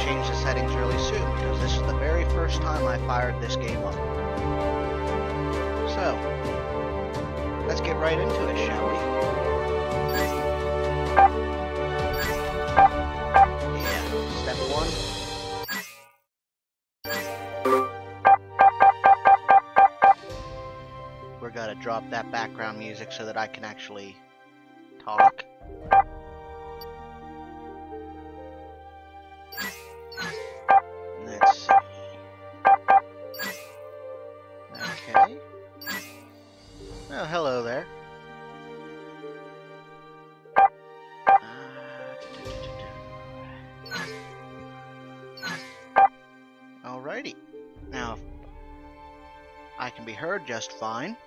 change the settings really soon, because this is the very first time I fired this game up. So, let's get right into it, shall we? Yeah, step one. We're gonna drop that background music so that I can actually talk. Let's see. Okay. Oh, hello there. Alrighty. Now, I can be heard just fine.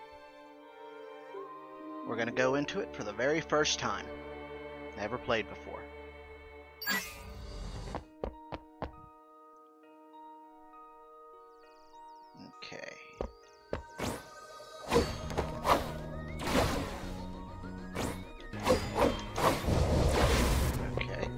We're going to go into it for the very first time. Never played before. Okay. Okay.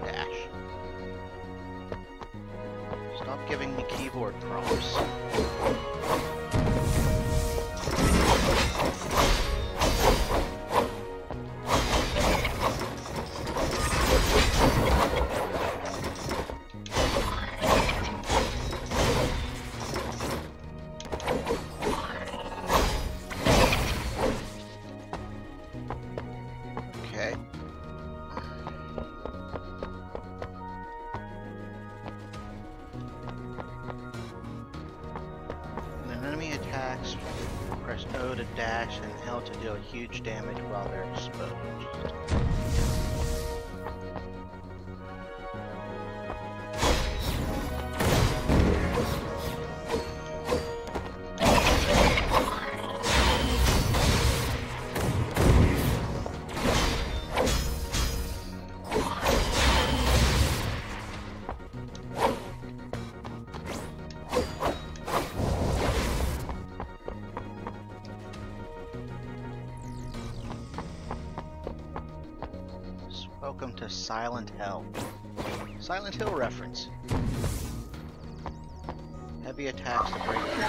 Dash. Stop giving me keyboard prompts. Okay. Press O to dash and L to deal huge damage while they're exposed. Welcome to Silent Hill. Silent Hill reference. Heavy attacks to break through.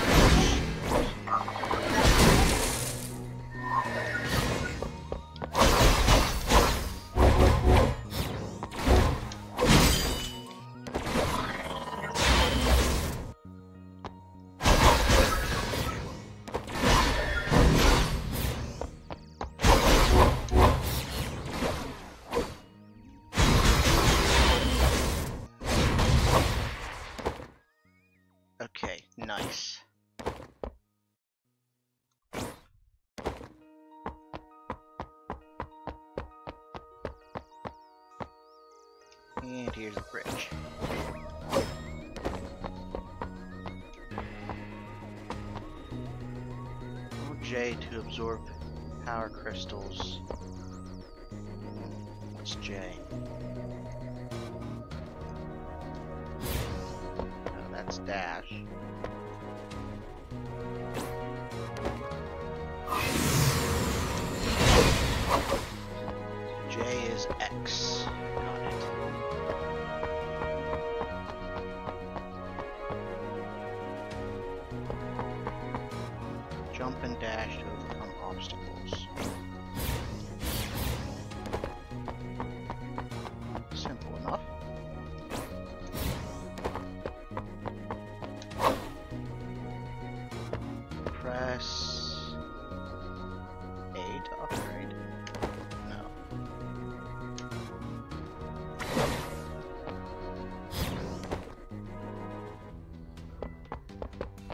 Okay, nice. And here's the bridge. Hold J to absorb power crystals. What's J? Oh, that's dash. J is X. Got it. Jump and dash to overcome obstacles. Simple enough. Press A to upgrade. No.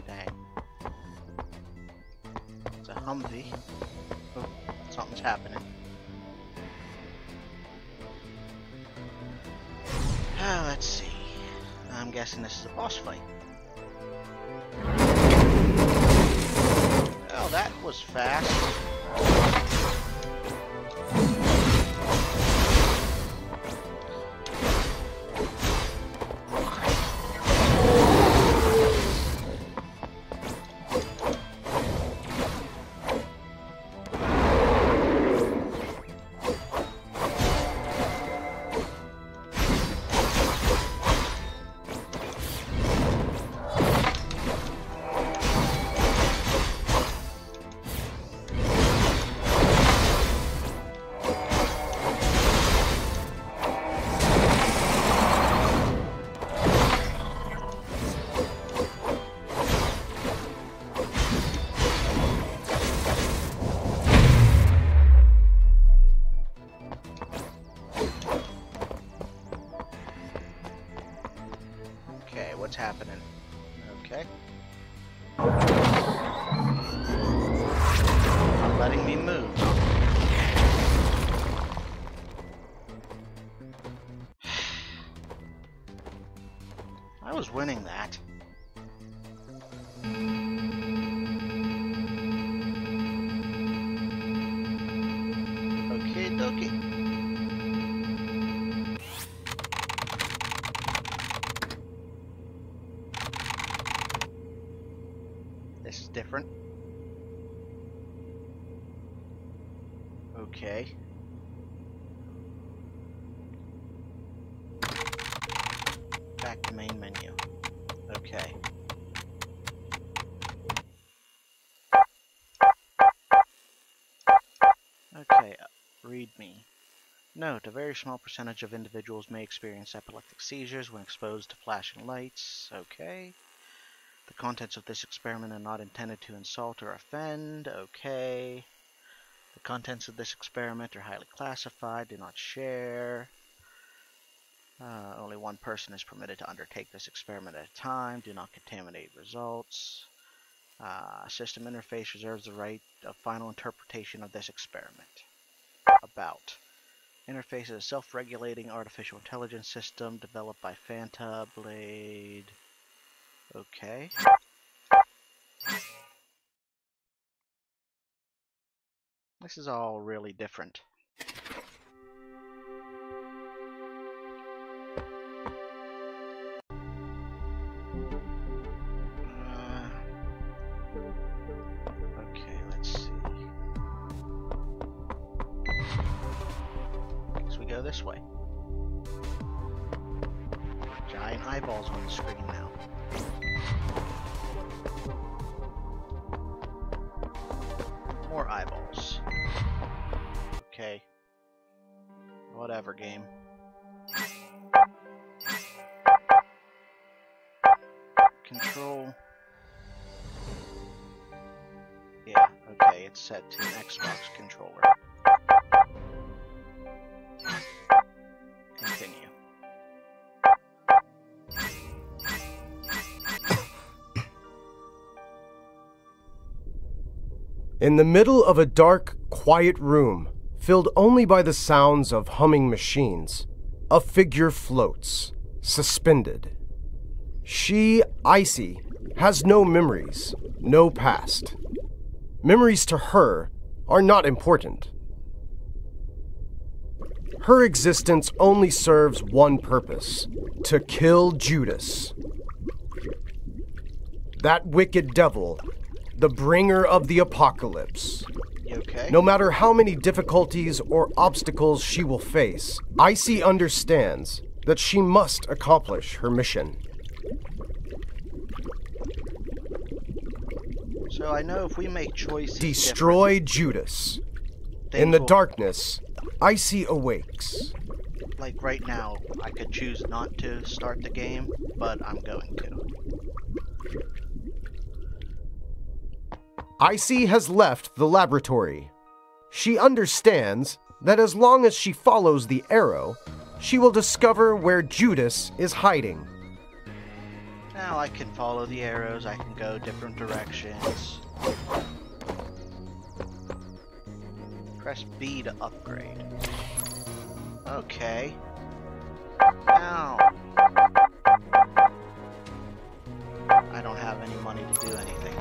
Dang. It's a Humvee. Oh, something's happening. Let's see. I'm guessing this is a boss fight. Oh, that was fast. winning that. Okie dokie. This is different. Okay. Back to main menu. Okay. Okay, read me. Note, a very small percentage of individuals may experience epileptic seizures when exposed to flashing lights. Okay. The contents of this experiment are not intended to insult or offend. Okay. The contents of this experiment are highly classified. Do not share. Only one person is permitted to undertake this experiment at a time. Do not contaminate results. System interface reserves the right of final interpretation of this experiment. About. Interface is a self-regulating artificial intelligence system developed by Fanta Blade. Okay. This is all really different. Okay, let's see. Guess we go this way. Giant eyeballs on the screen now. More eyeballs. Okay. Whatever, game. Control. Yeah, okay, it's set to an Xbox controller. Continue. In the middle of a dark, quiet room, filled only by the sounds of humming machines, a figure floats, suspended. She, Icey, has no memories, no past. Memories to her are not important. Her existence only serves one purpose: to kill Judas. That wicked devil, the bringer of the apocalypse. You okay? No matter how many difficulties or obstacles she will face, Icey understands that she must accomplish her mission. So I know if we make choices Destroy Judas. In the darkness, Icey awakes. Like right now, I could choose not to start the game, but I'm going to. Icey has left the laboratory. She understands that as long as she follows the arrow, she will discover where Judas is hiding. Now I can follow the arrows, I can go different directions. Press B to upgrade. Okay. Now I don't have any money to do anything.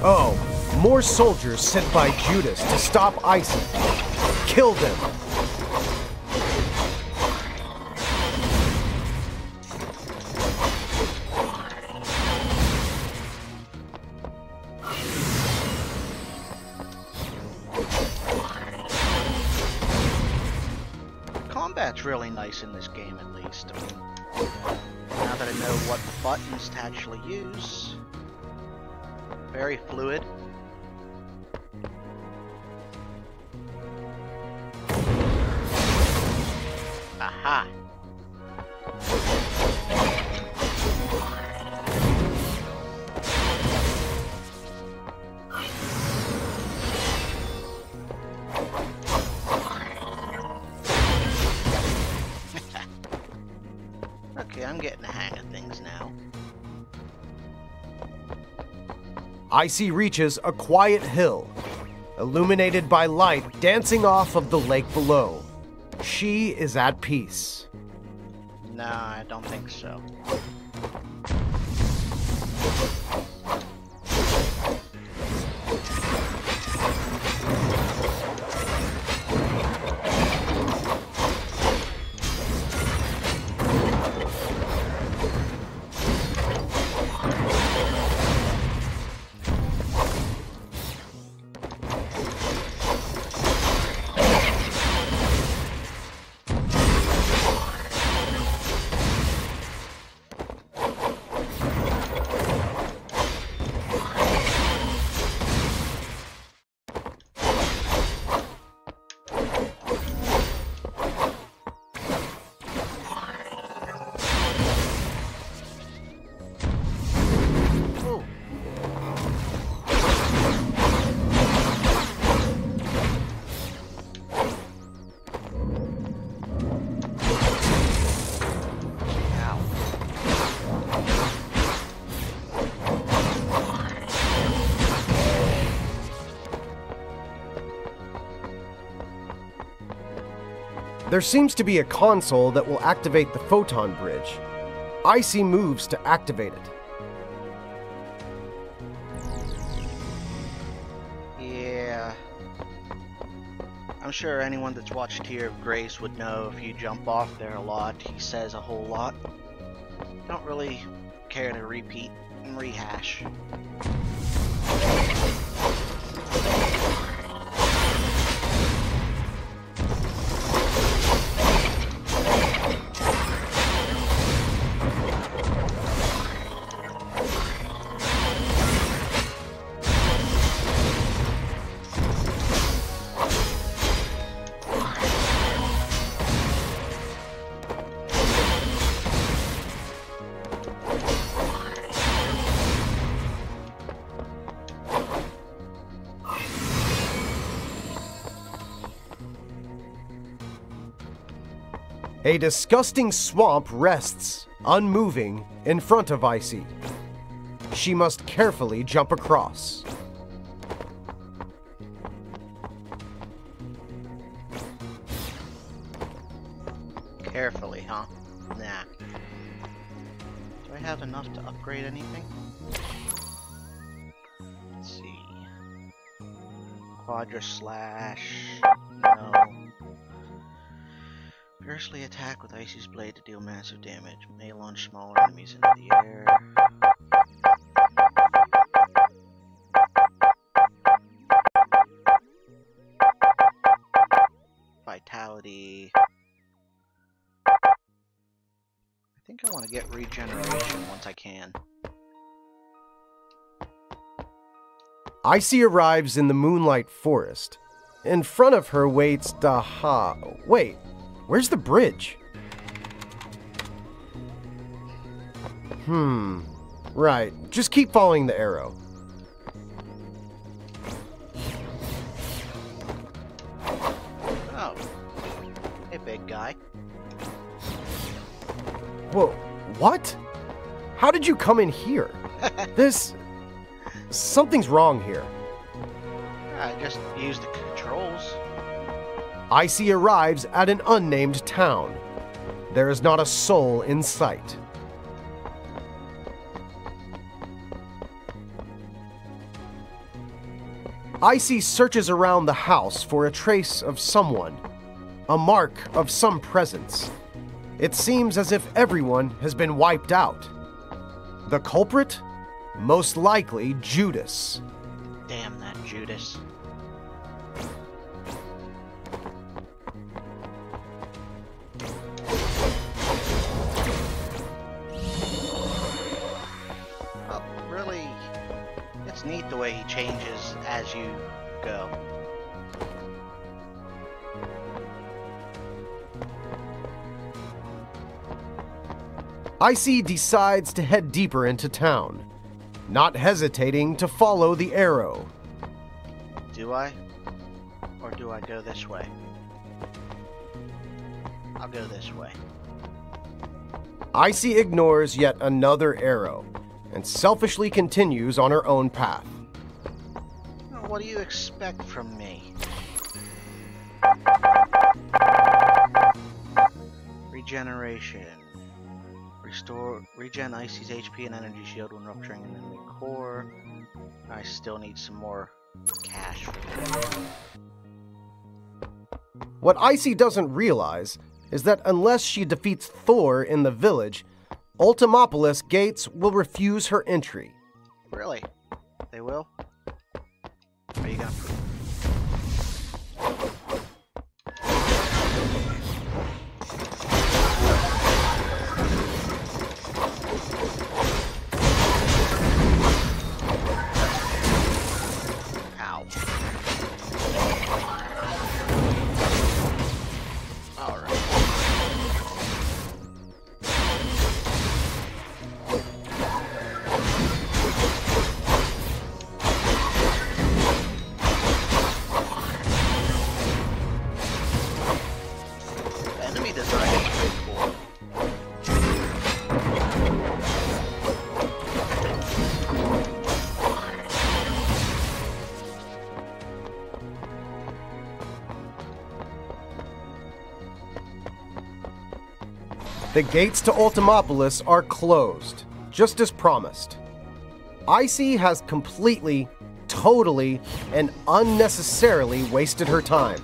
Oh, more soldiers sent by Judas to stop Icey. Kill them. Combat's really nice in this game, at least. I mean, now that I know what buttons to actually use. Very fluid. Aha! Okay, I'm getting the hang of things now. Icey reaches a quiet hill. illuminated by light dancing off of the lake below. She is at peace. Nah, I don't think so. There seems to be a console that will activate the photon bridge. Icey moves to activate it. Yeah. I'm sure anyone that's watched Tear of Grace would know if you jump off there a lot, he says a whole lot. I don't really care to repeat and rehash. A disgusting swamp rests, unmoving, in front of Icey. She must carefully jump across. Carefully, huh? Nah. Do I have enough to upgrade anything? Let's see. Quadra slash. No. Fiercely attack with Icey's blade to deal massive damage. May launch smaller enemies into the air. Vitality. I think I want to get regeneration once I can. Icey arrives in the Moonlight Forest. In front of her waits Wait, where's the bridge? Right, just keep following the arrow. Oh. Hey, big guy. Whoa, what? How did you come in here? Something's wrong here. I just used the controls. Icey arrives at an unnamed town. There is not a soul in sight. Icey searches around the house for a trace of someone, a mark of some presence. It seems as if everyone has been wiped out. The culprit? Most likely Judas. Damn that Judas. Oh, really? It's neat the way he changes as you go. Icey decides to head deeper into town, not hesitating to follow the arrow. Do I? Or do I go this way? I'll go this way. Icey ignores yet another arrow and selfishly continues on her own path. Oh, What do you expect from me? Regeneration. Regen Icey's HP and energy shield when rupturing an enemy core. I still need some more cash for that. What Icey doesn't realize is that unless she defeats Thor in the village, Ultimopolis gates will refuse her entry. Really? They will? Are you gonna prove? The gates to Ultimopolis are closed, just as promised. Icey has completely, totally, and unnecessarily wasted her time.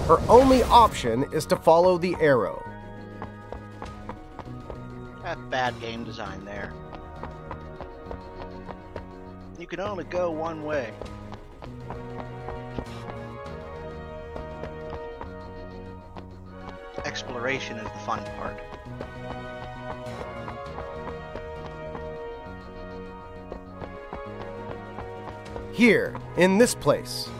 Her only option is to follow the arrow. That's bad game design there. You can only go one way. Exploration is the fun part. Here, in this place.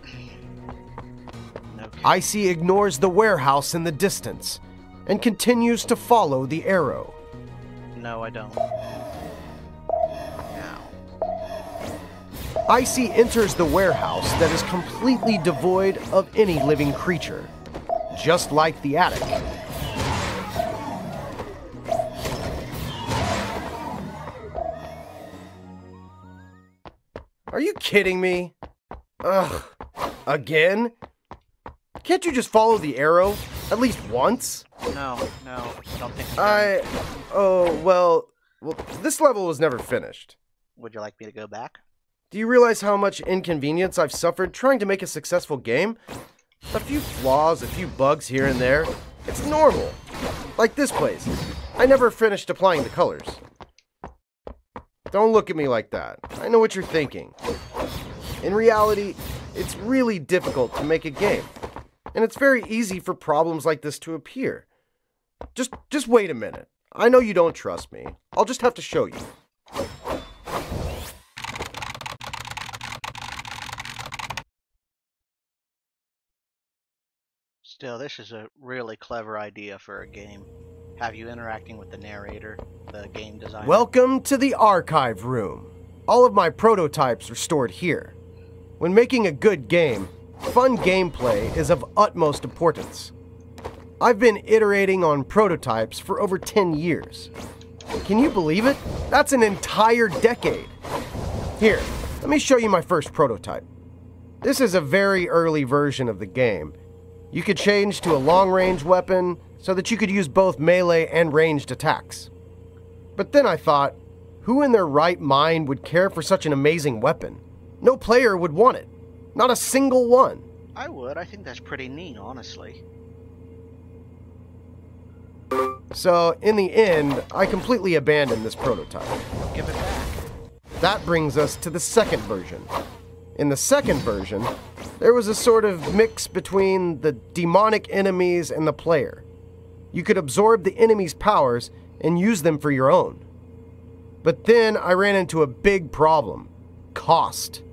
Okay. Icey ignores the warehouse in the distance and continues to follow the arrow. No, I don't. Now. Icey enters the warehouse that is completely devoid of any living creature, just like the attic. Are you kidding me? Ugh. Again? Can't you just follow the arrow? At least once? No, I don't think well, this level was never finished. Would you like me to go back? Do you realize how much inconvenience I've suffered trying to make a successful game? A few flaws, a few bugs here and there. It's normal. Like this place. I never finished applying the colors. Don't look at me like that. I know what you're thinking. In reality, it's really difficult to make a game. And it's very easy for problems like this to appear. Just wait a minute. I know you don't trust me. I'll just have to show you. Still, this is a really clever idea for a game. Have you interacting with the narrator, the game designer. Welcome to the archive room. All of my prototypes are stored here. When making a good game, fun gameplay is of utmost importance. I've been iterating on prototypes for over 10 years. Can you believe it? That's an entire decade. Here, let me show you my first prototype. This is a very early version of the game. You could change to a long-range weapon so that you could use both melee and ranged attacks. But then I thought, who in their right mind would care for such an amazing weapon? No player would want it. Not a single one. I would. I think that's pretty neat, honestly. So, in the end, I completely abandoned this prototype. Give it back. That brings us to the second version. In the second version, there was a sort of mix between the demonic enemies and the player. You could absorb the enemy's powers and use them for your own. But then I ran into a big problem. Cost.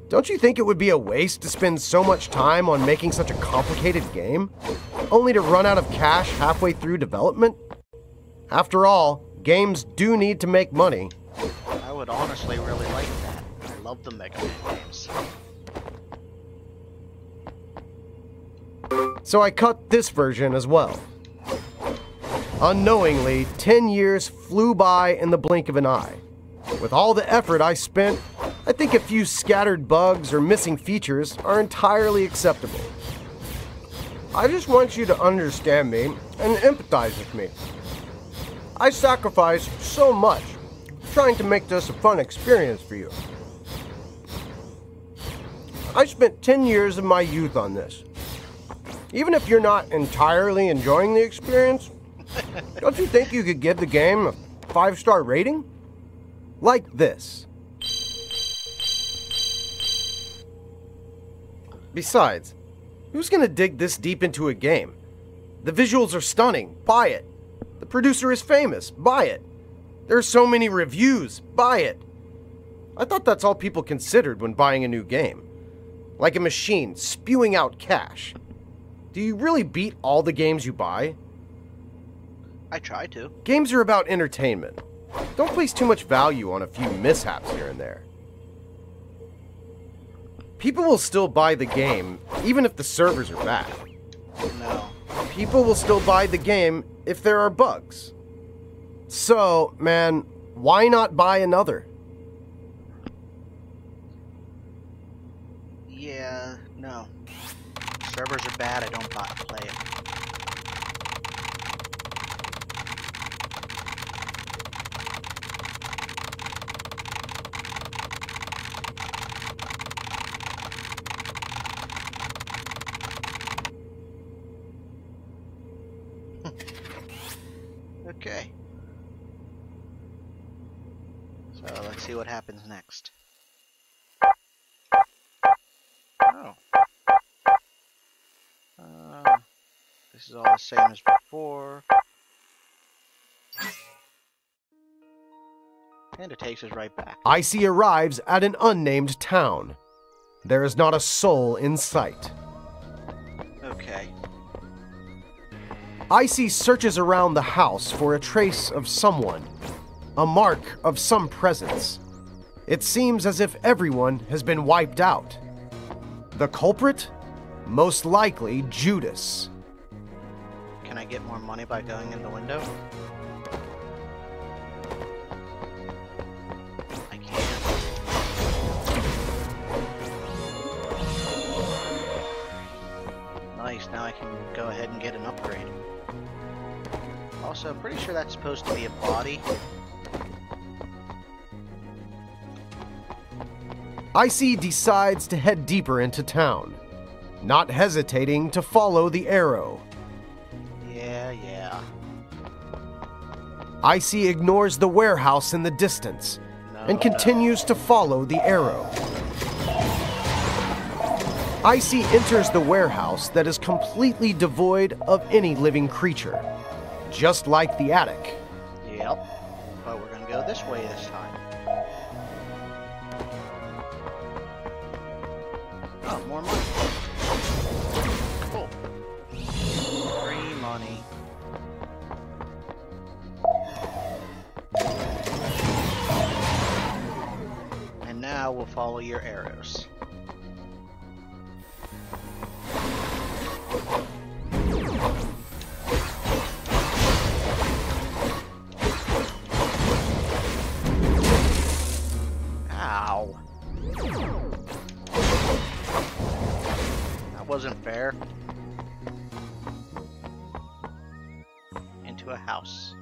Don't you think it would be a waste to spend so much time on making such a complicated game, only to run out of cash halfway through development? After all, games do need to make money. I would honestly really like that. I love the Mega Man games. So I cut this version as well. Unknowingly, 10 years flew by in the blink of an eye. With all the effort I spent, I think a few scattered bugs or missing features are entirely acceptable. I just want you to understand me and empathize with me. I sacrificed so much trying to make this a fun experience for you. I spent 10 years of my youth on this. Even if you're not entirely enjoying the experience, don't you think you could give the game a 5-star rating? Like this. Besides, who's gonna dig this deep into a game? The visuals are stunning, buy it. The producer is famous, buy it. There are so many reviews, buy it. I thought that's all people considered when buying a new game. Like a machine spewing out cash. Do you really beat all the games you buy? I try to. Games are about entertainment. Don't place too much value on a few mishaps here and there. People will still buy the game, even if the servers are bad. No. People will still buy the game if there are bugs. So, man, why not buy another? Yeah, no. Servers are bad, I don't play it. Okay. So let's see what happens next. Oh. This is all the same as before. And it takes us right back. Icey arrives at an unnamed town. There is not a soul in sight. Okay. Icey searches around the house for a trace of someone, a mark of some presence. It seems as if everyone has been wiped out. The culprit? Most likely Judas. Can I get more money by going in the window? I can't. Nice, now I can go ahead and get an upgrade. Also, I'm pretty sure that's supposed to be a body. Icey decides to head deeper into town, not hesitating to follow the arrow. Yeah. Icey ignores the warehouse in the distance and continues to follow the arrow. Icey enters the warehouse that is completely devoid of any living creature, just like the attic. Yep. But we're gonna go this way this time. Oh, more money. Cool. Free money. And now we'll follow your arrows. Ow. That wasn't fair. Into a house.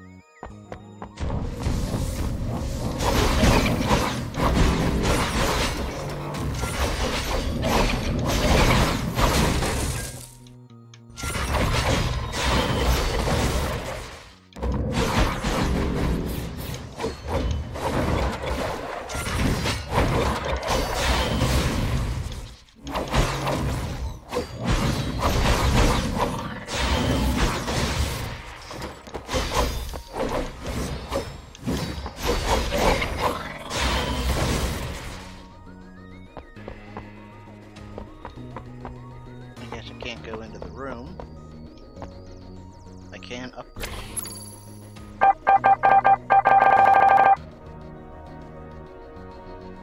Go into the room. I can upgrade.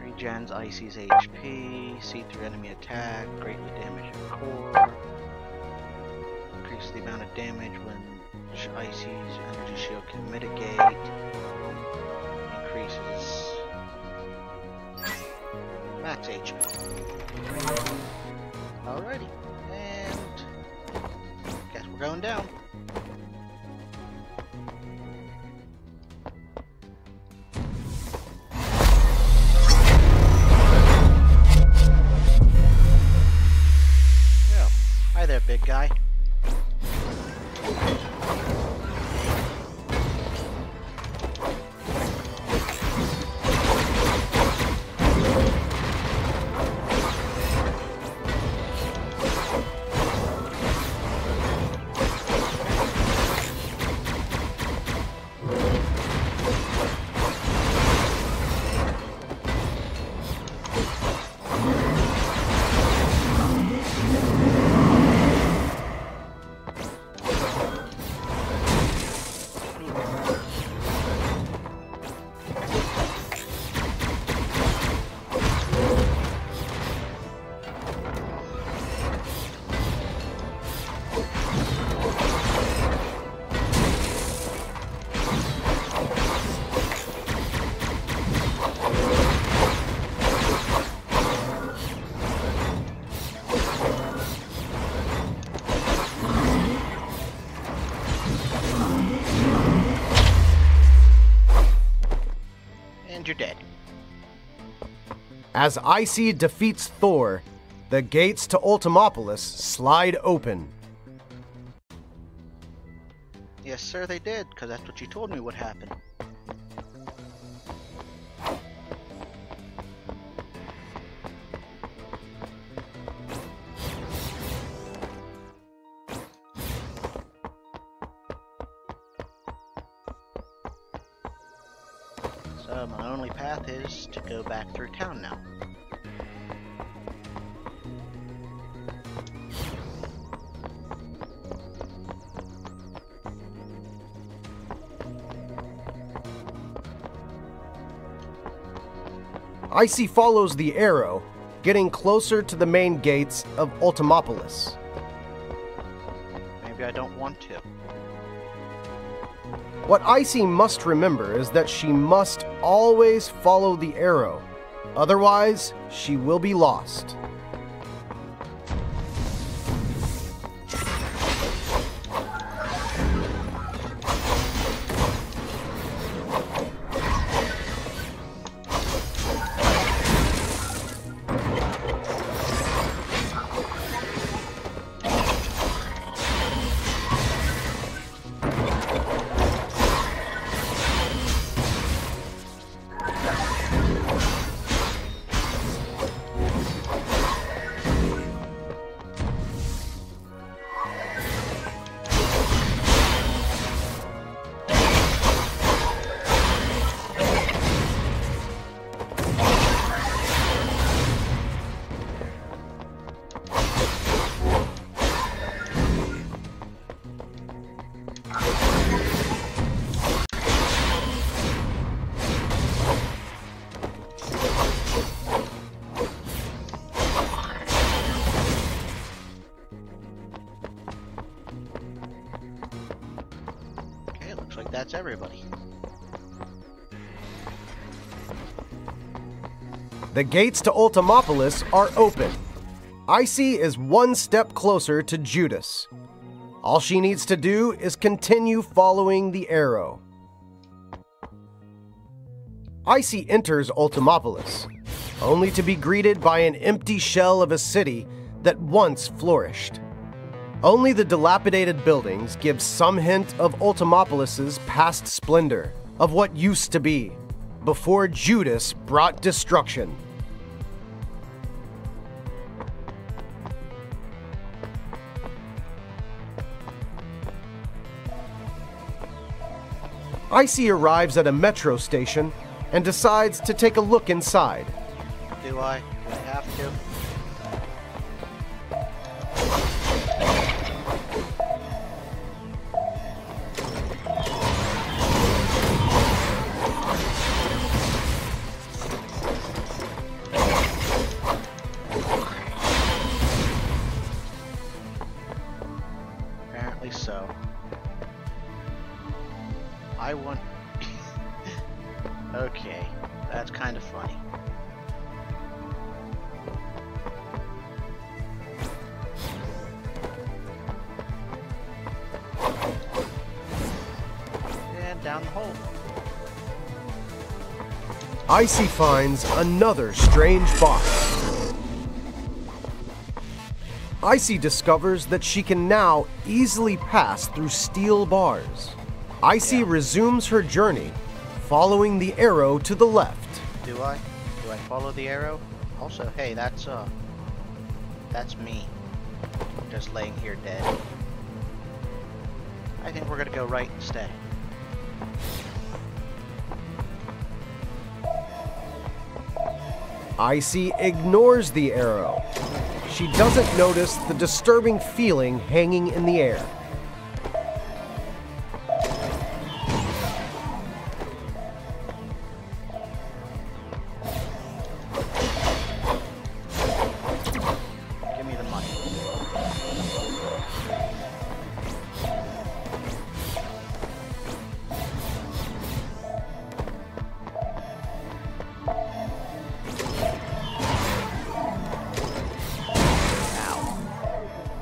Regens Icey's HP, see through enemy attack, greatly damage your core. Increase the amount of damage when Icey's enters also can mitigate, increases max HP. Alrighty, and guess we're going down. Hi there, big guy. And you're dead. As Icey defeats Thor, the gates to Ultimopolis slide open. Yes, sir, they did, because that's what you told me would happen. So my only path is to go back through town now. Icey follows the arrow, getting closer to the main gates of Ultimopolis. Maybe I don't want to. What Icey must remember is that she must always follow the arrow, otherwise she will be lost. That's everybody. The gates to Ultimopolis are open. Icey is one step closer to Judas. All she needs to do is continue following the arrow. Icey enters Ultimopolis, only to be greeted by an empty shell of a city that once flourished. Only the dilapidated buildings give some hint of Ultimopolis's past splendor, of what used to be, before Judas brought destruction. Icey arrives at a metro station and decides to take a look inside. Do I have to? Apparently so. I want... Okay, that's kind of funny. And down the hole. Icey finds another strange box. Icey discovers that she can now easily pass through steel bars. Icey resumes her journey, following the arrow to the left. Do I? Do I follow the arrow? Also, hey, that's me. Just laying here dead. I think we're gonna go right instead. Icey ignores the arrow. She doesn't notice the disturbing feeling hanging in the air. Give me the money.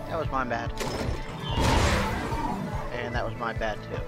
That was my bad. And that was my bad too.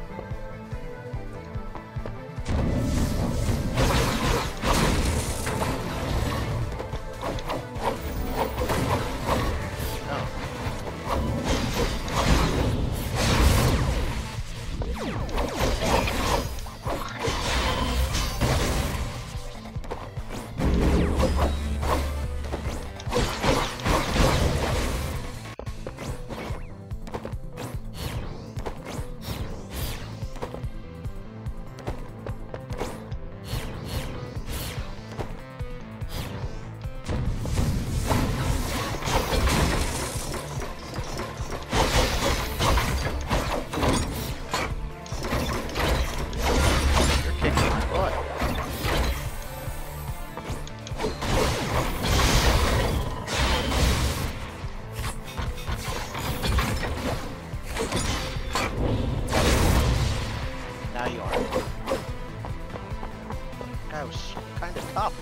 That was kind of tough.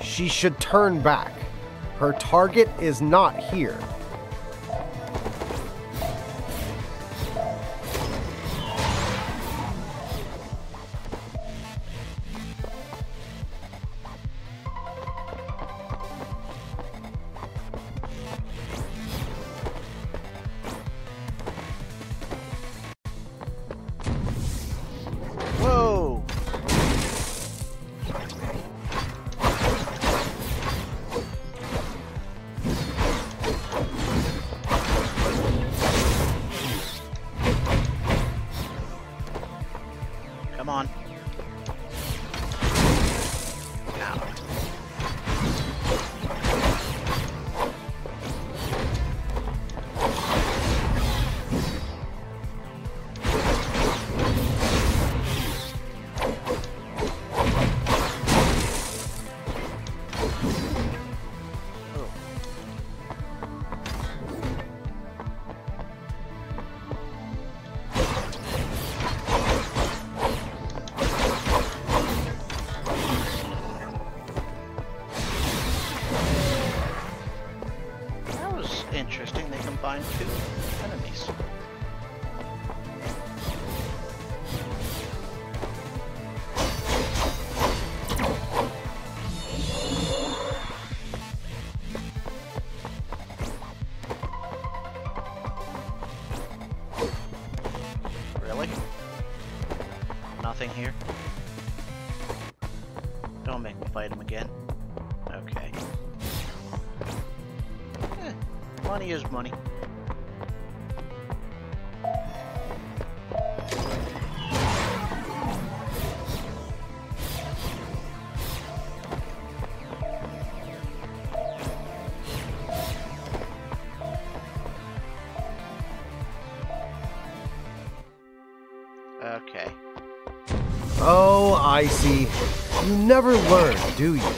She should turn back. Her target is not here. Whoa! Come on. Ow. Interesting, they combined two enemies. Really? Nothing here? Don't make me fight him again. Okay. Money is money. Okay. Oh, Icey, you never learn, do you?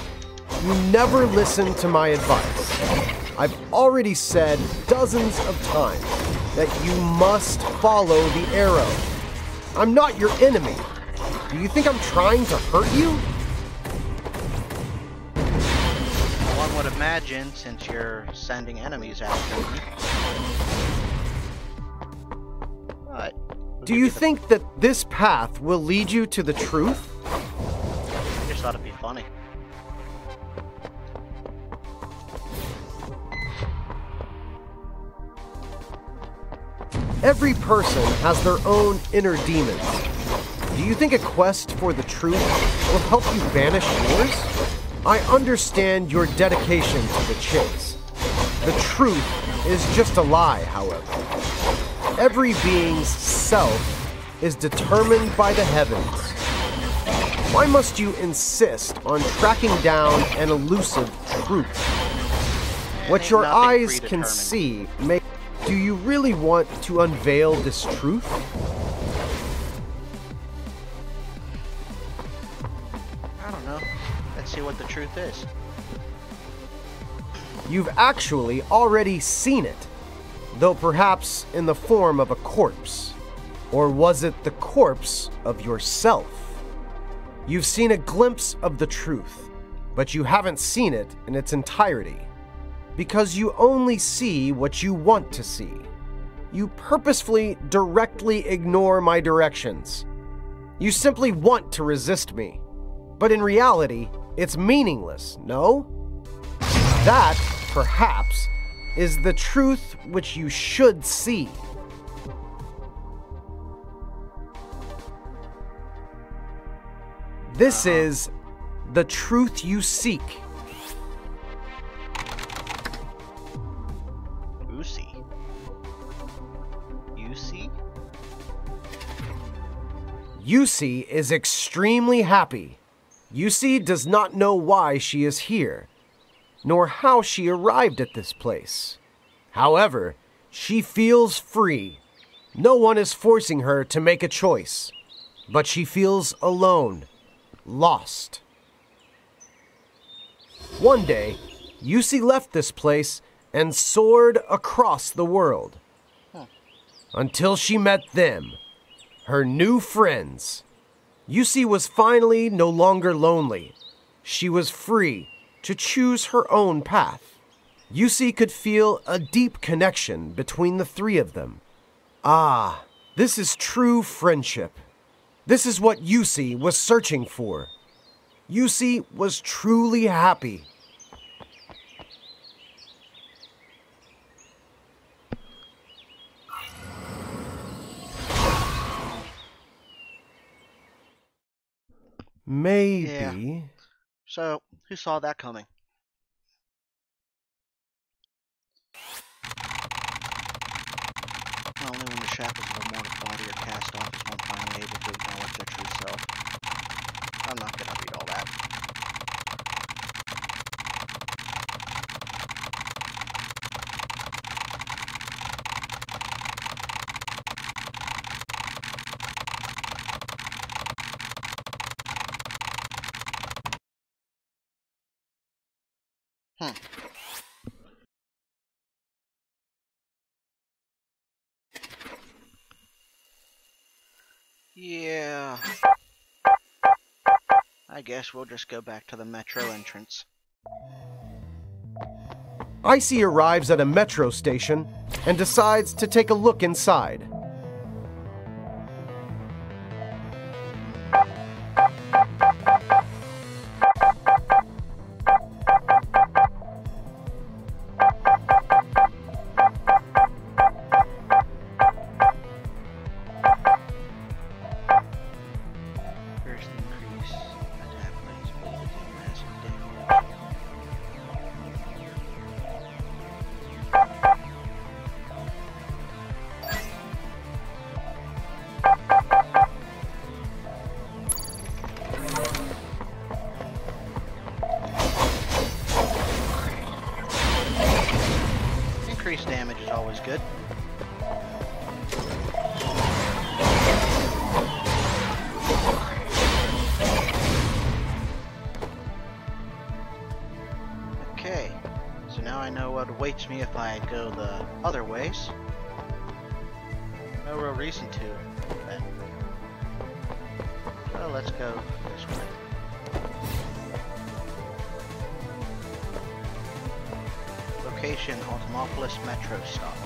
You never listen to my advice. I've already said dozens of times that you must follow the arrow. I'm not your enemy. Do you think I'm trying to hurt you? One would imagine, since you're sending enemies after me. But do you think that this path will lead you to the truth? I just thought it'd be funny. Every person has their own inner demons. Do you think a quest for the truth will help you banish yours? I understand your dedication to the chase. The truth is just a lie, however. Every being's self is determined by the heavens. Why must you insist on tracking down an elusive truth? What your eyes can see may... Do you really want to unveil this truth? I don't know. Let's see what the truth is. You've actually already seen it, though perhaps in the form of a corpse. Or was it the corpse of yourself? You've seen a glimpse of the truth, but you haven't seen it in its entirety. Because you only see what you want to see. You purposefully directly ignore my directions. You simply want to resist me. But in reality, it's meaningless, no? That, perhaps, is the truth which you should see. This is the truth you seek. Icey is extremely happy. Icey does not know why she is here, nor how she arrived at this place. However, she feels free. No one is forcing her to make a choice, but she feels alone, lost. One day, Icey left this place and soared across the world. Until she met them. Her new friends. Icey was finally no longer lonely. She was free to choose her own path. Icey could feel a deep connection between the three of them. Ah, this is true friendship. This is what Icey was searching for. Icey was truly happy. Maybe. Yeah. So, who saw that coming? Only when the shackles of a mortal body are cast off is one finally able to acknowledge their true self. I'm not gonna read all that. Yeah. I guess we'll just go back to the metro entrance. Icey arrives at a metro station and decides to take a look inside. Increased damage is always good. awaits me if I go the other ways. No real reason to, then. So let's go this way. Location, Altamopolis Metro Stop.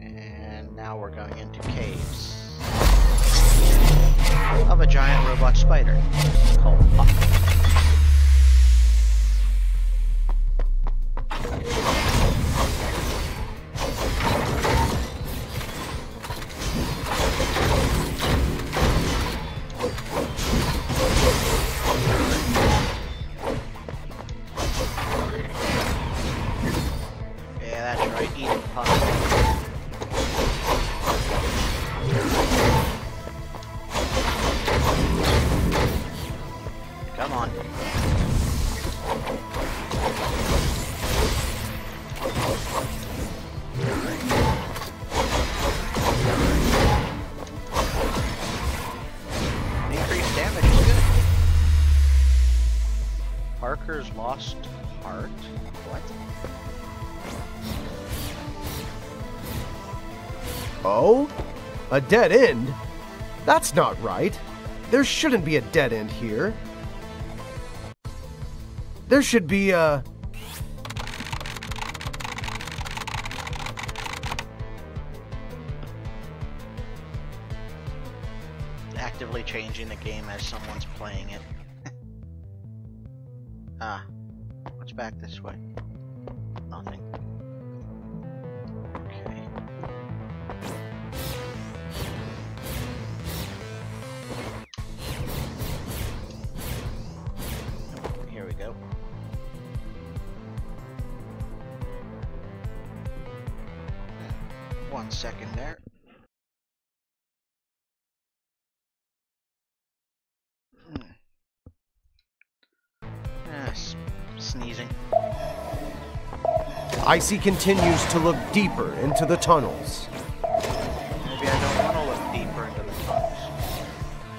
And now we're going into caves of a giant robot spider called Puck. Come on. Increased damage is good. Parker's lost heart? What? Oh? A dead end? That's not right. There shouldn't be a dead end here. There should be a... Actively changing the game as someone's playing it. Ah. What's back this way? Nothing. Okay. Here we go. 1 second there. Sneezing. Icey continues to look deeper into the tunnels. Maybe I don't want to look deeper into the tunnels.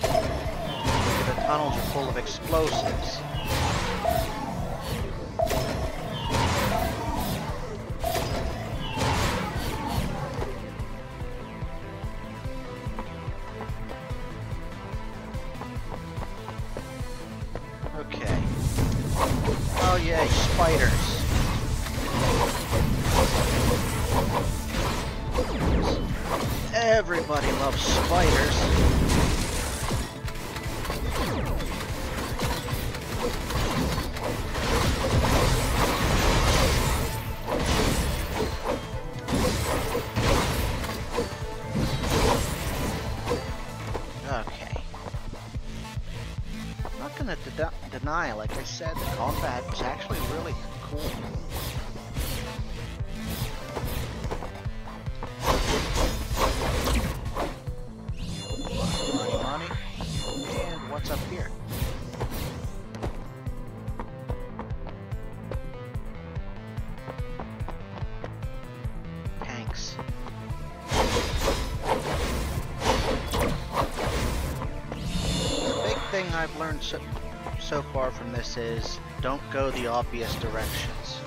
Maybe the tunnels are full of explosives. Okay. Oh yay, spiders. Everybody loves spiders. Okay. I'm not gonna deny, like I said, the combat was actually really cool. Money. And what's up here? Tanks. The big thing I've learned so far from this is don't go the obvious directions.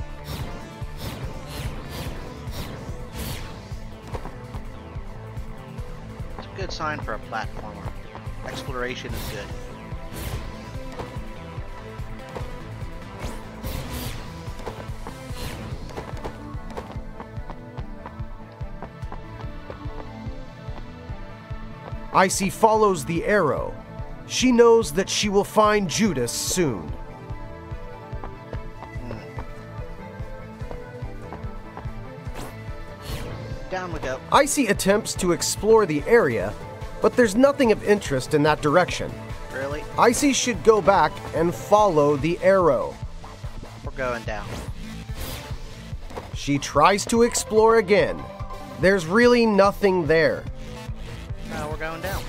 It's a good sign for a platformer. Exploration is good. Icey follows the arrow. She knows that she will find Judas soon. Down we go. Icey attempts to explore the area, but there's nothing of interest in that direction. Really? Icey should go back and follow the arrow. We're going down. She tries to explore again. There's really nothing there. No, we're going down.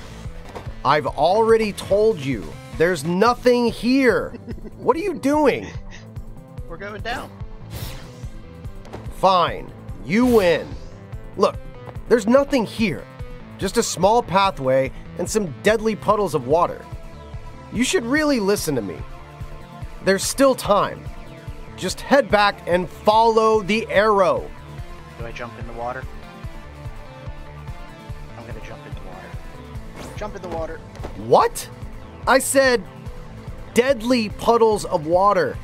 I've already told you, there's nothing here. What are you doing? We're going down. Fine, you win. Look, there's nothing here. Just a small pathway and some deadly puddles of water. You should really listen to me. There's still time. Just head back and follow the arrow. Do I jump in the water? I'm gonna jump in the water. Jump in the water. What? I said deadly puddles of water.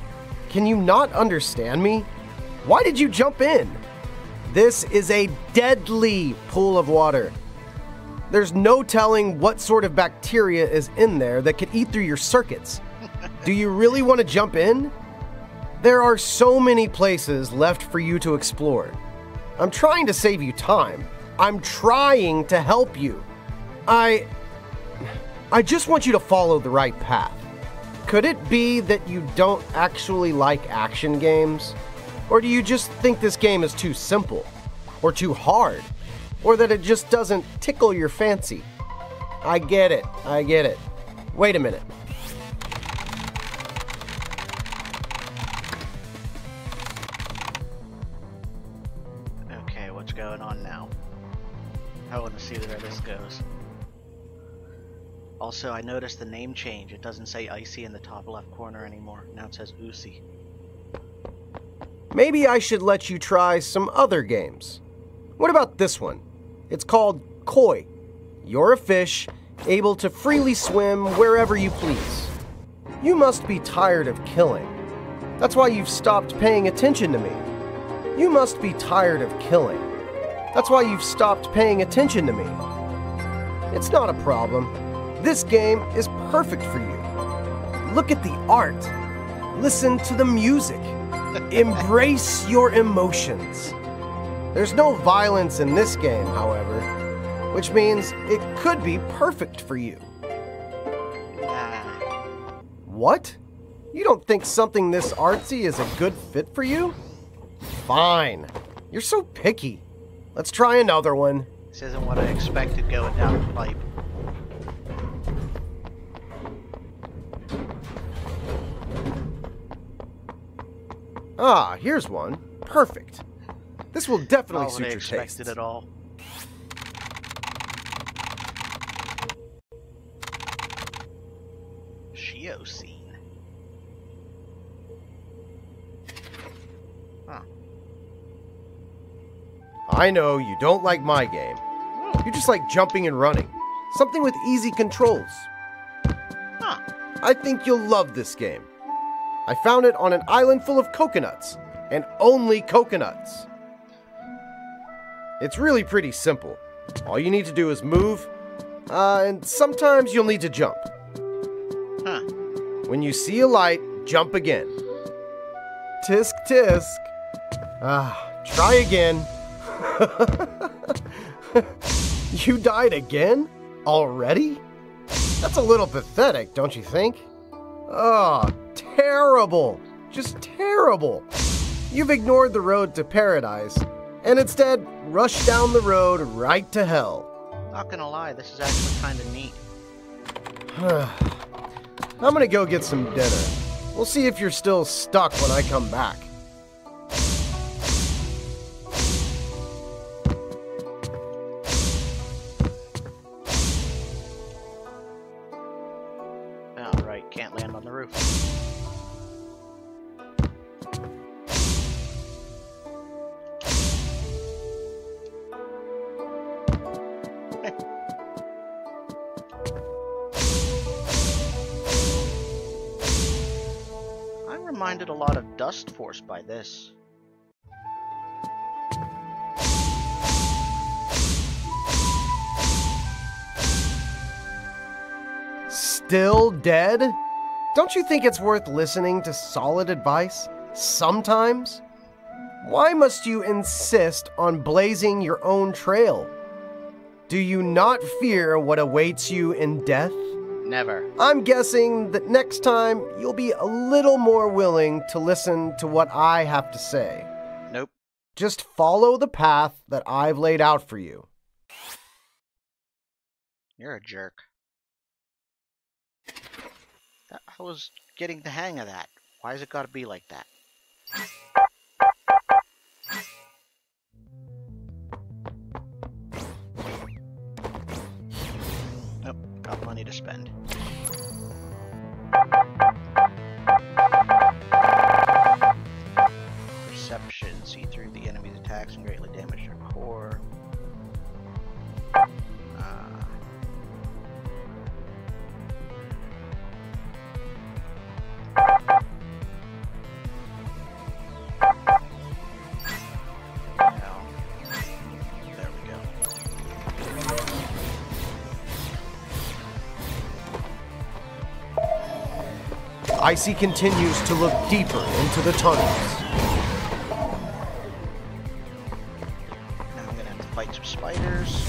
Can you not understand me? Why did you jump in? This is a deadly pool of water. There's no telling what sort of bacteria is in there that could eat through your circuits. Do you really want to jump in? There are so many places left for you to explore. I'm trying to save you time. I'm trying to help you. I just want you to follow the right path. Could it be that you don't actually like action games? Or do you just think this game is too simple? Or too hard? Or that it just doesn't tickle your fancy? I get it. Wait a minute. Okay, what's going on now? I want to see where this goes. Also, I noticed the name change. It doesn't say Icey in the top left corner anymore. Now it says Icey. Maybe I should let you try some other games. What about this one? It's called Koi. You're a fish, able to freely swim wherever you please. You must be tired of killing. That's why you've stopped paying attention to me. You must be tired of killing. That's why you've stopped paying attention to me. It's not a problem. This game is perfect for you. Look at the art. Listen to the music. Embrace your emotions. There's no violence in this game, however, which means it could be perfect for you. What? You don't think something this artsy is a good fit for you? Fine. You're so picky. Let's try another one. This isn't what I expected going down the pipe. Ah, here's one. Perfect. This will definitely suit your taste. Not what I expected at all. Shiosine. Huh. I know you don't like my game. You just like jumping and running. Something with easy controls. Huh. I think you'll love this game. I found it on an island full of coconuts, and only coconuts. It's really pretty simple. All you need to do is move, and sometimes you'll need to jump. Huh. When you see a light, jump again. Tisk tisk. Try again. You died again? Already? That's a little pathetic, don't you think? Oh, terrible. Just terrible. You've ignored the road to paradise, and instead rushed down the road right to hell. Not gonna lie, this is actually kind of neat. I'm gonna go get some dinner. We'll see if you're still stuck when I come back. Oh, right, can't land on the roof. I'm reminded a lot of Dust Force by this. Still dead? Don't you think it's worth listening to solid advice sometimes? Why must you insist on blazing your own trail? Do you not fear what awaits you in death? Never. I'm guessing that next time you'll be a little more willing to listen to what I have to say. Nope. Just follow the path that I've laid out for you. You're a jerk. I was getting the hang of that. Why has it got to be like that? Nope, got money to spend. Deception. See through the enemy's attacks and greatly damage their core. There we go. Icey continues to look deeper into the tunnels. Now I'm gonna have to fight some spiders.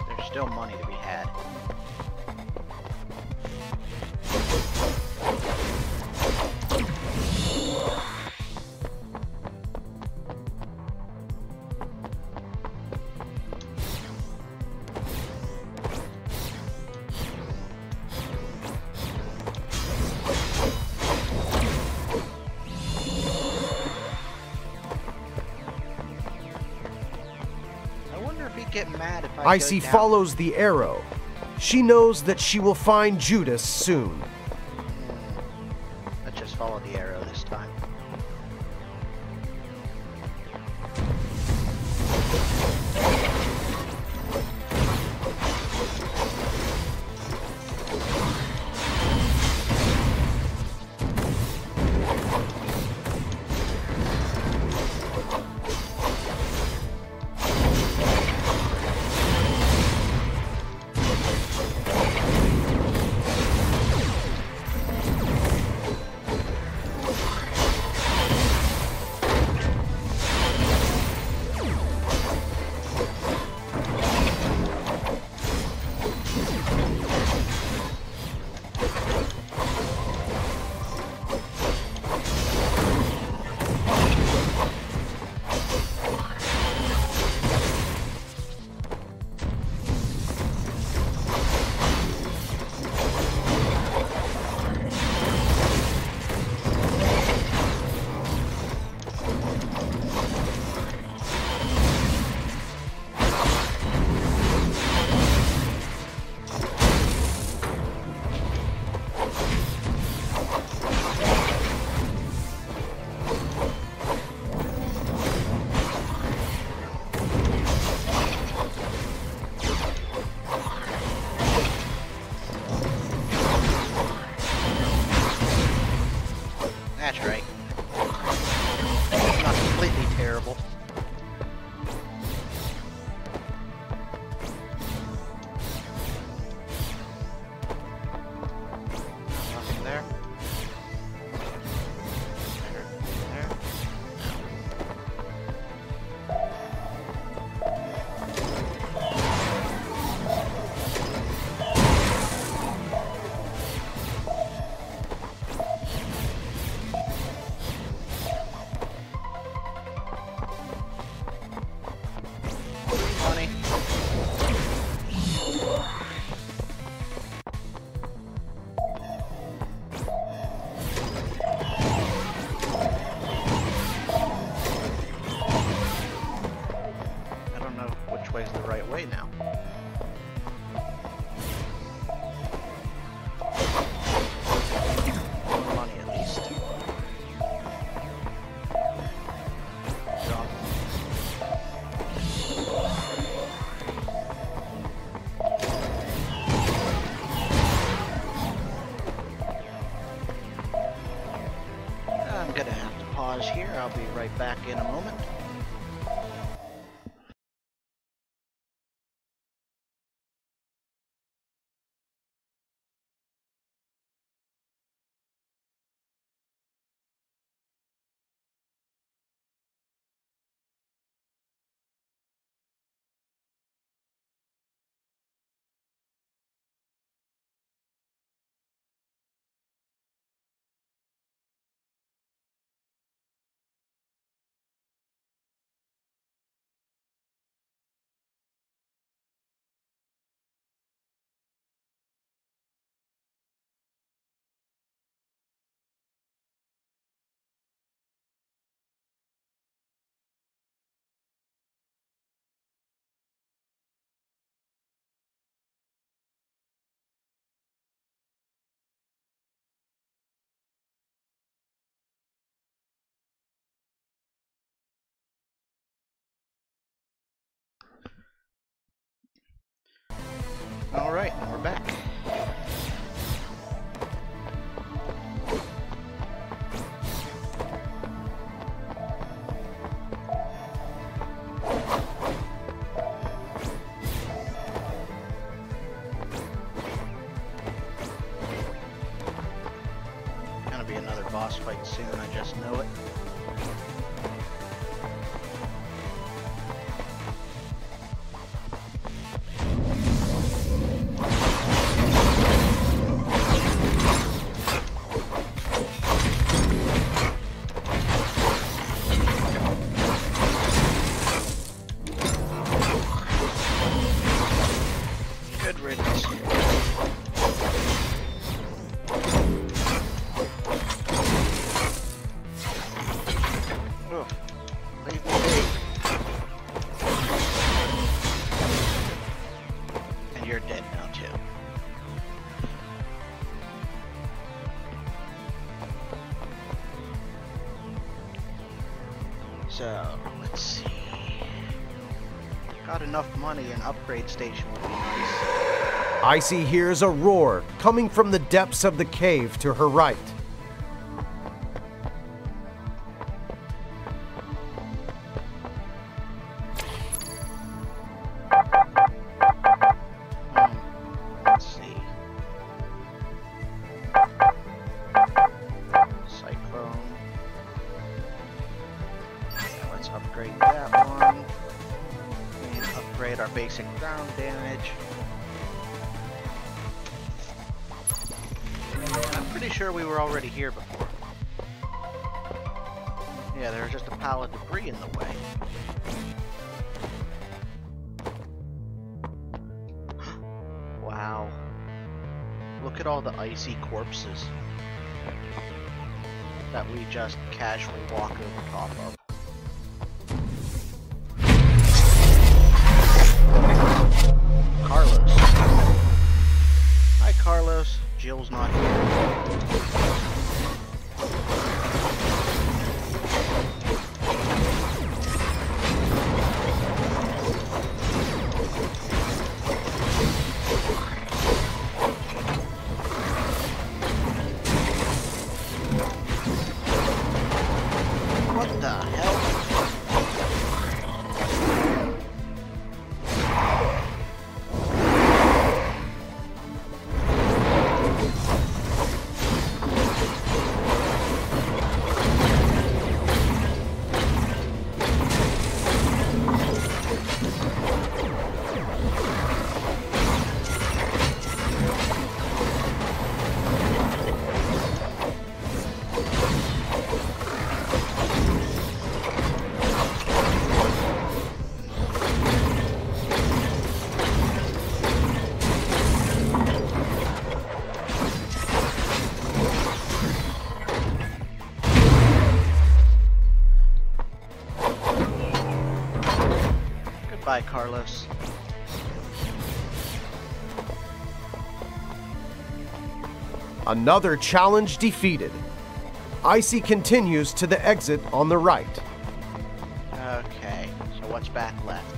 There's still money to be had. I wonder if he'd get mad if I Icey go down. follows the arrow. She knows that she will find Judas soon. Let's just follow the arrow this time. That's right. It's not completely terrible. Nothing there. There. Money. I don't know which way's the right way now. More money at least. Drop. I'm gonna have to pause here. I'll be right back in a moment. Alright, we're back. Gonna be another boss fight soon, I just know it. Good riddance. Ugh. Leave me be. And you're dead now too. So, let's see. Got enough money, an upgrade station would be nice. Icey hears a roar coming from the depths of the cave to her right. Let's see. Cyclone. Now let's upgrade that one. And upgrade our basic ground damage. I'm pretty sure we were already here before. Yeah, there's just a pile of debris in the way. Wow. Look at all the icy corpses that we just casually walk over top of. Carlos. Hi, Carlos. Jill's not here. What the hell? Goodbye, Carlos. Another challenge defeated. Icey continues to the exit on the right. Okay, so what's back left?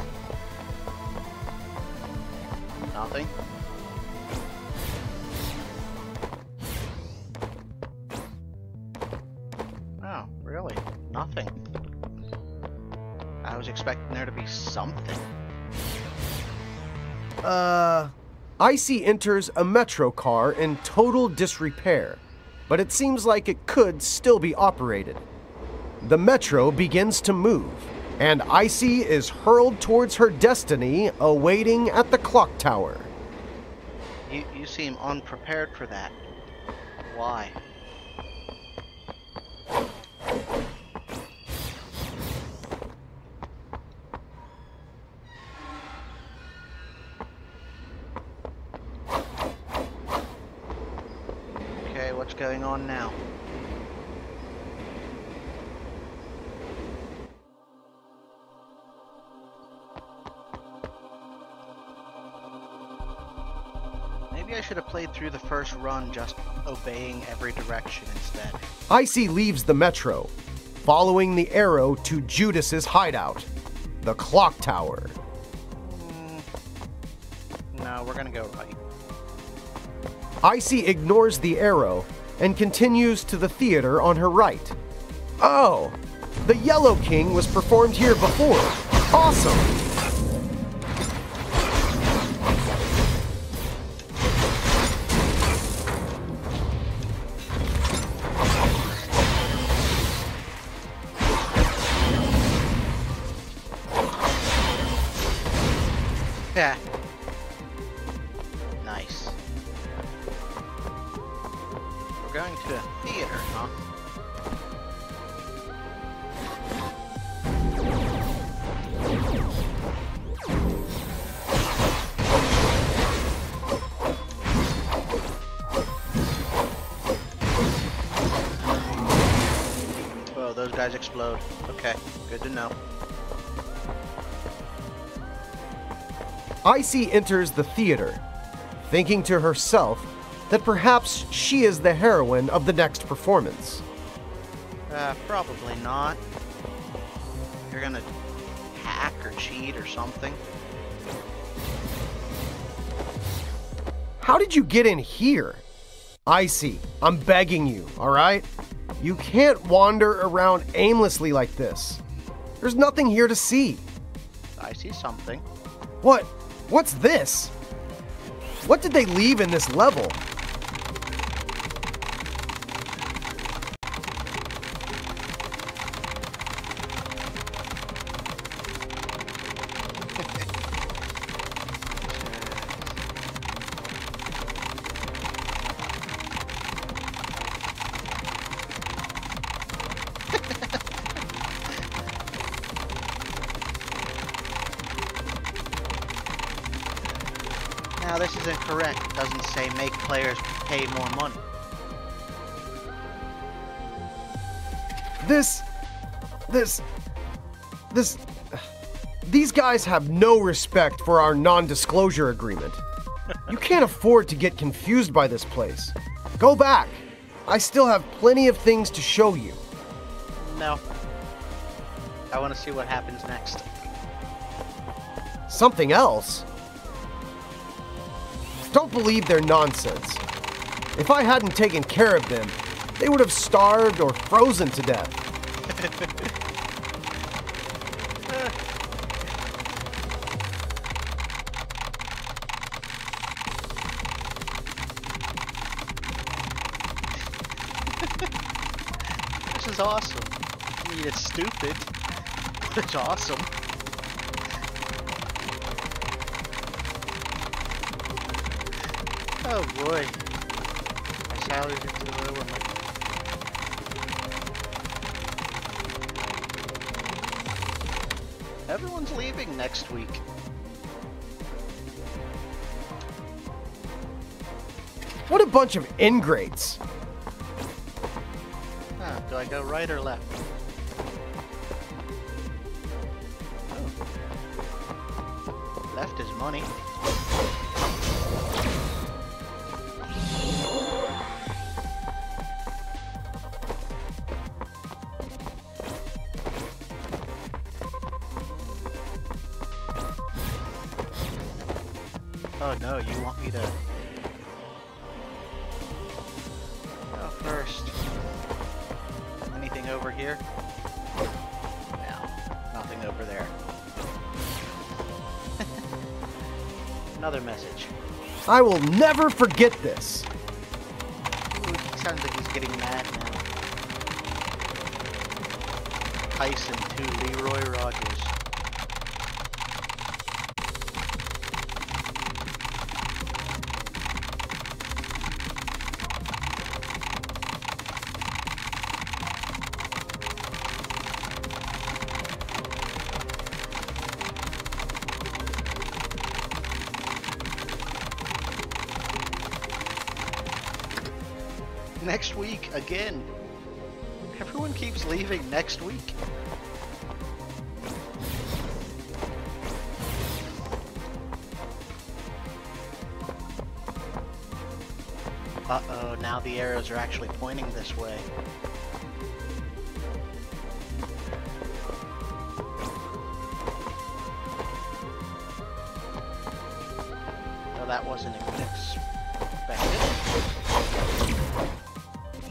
Nothing? Oh, really? Nothing. I was expecting there to be something. Icey enters a metro car in total disrepair, but it seems like it could still be operated. The metro begins to move, and Icey is hurled towards her destiny, awaiting at the clock tower. You seem unprepared for that. Why? Okay, what's going on now? Maybe I should have played through the first run just obeying every direction instead. Icey leaves the metro, following the arrow to Judas's hideout, the clock tower. No. No, we're gonna go right. Icey ignores the arrow and continues to the theater on her right. Oh, the Yellow King was performed here before. Awesome! Yeah. Nice. We're going to a theater, huh? Oh, those guys explode. Okay, good to know. Icey enters the theater, thinking to herself that perhaps she is the heroine of the next performance. Probably not. You're gonna hack or cheat or something. How did you get in here? Icey, I'm begging you, alright? You can't wander around aimlessly like this. There's nothing here to see. I see something. What? What's this? What did they leave in this level? Now this is incorrect. It doesn't say make players pay more money. These guys have no respect for our non-disclosure agreement. You can't afford to get confused by this place. Go back. I still have plenty of things to show you. No. I want to see what happens next. Something else? Don't believe their nonsense. If I hadn't taken care of them, they would have starved or frozen to death. This is awesome. I mean, it's stupid, but it's awesome. Oh boy. My salary's into the lower. Everyone's leaving next week. What a bunch of ingrates. Huh, do I go right or left? Oh. Left is money. Oh no, you want me to go first. Anything over here? No, nothing over there. Another message. I will never forget this. Ooh, he sounds like he's getting mad now. Tyson to Leroy Rogers. Next week, again. Everyone keeps leaving next week. Uh-oh, now the arrows are actually pointing this way. Oh, that wasn't expected.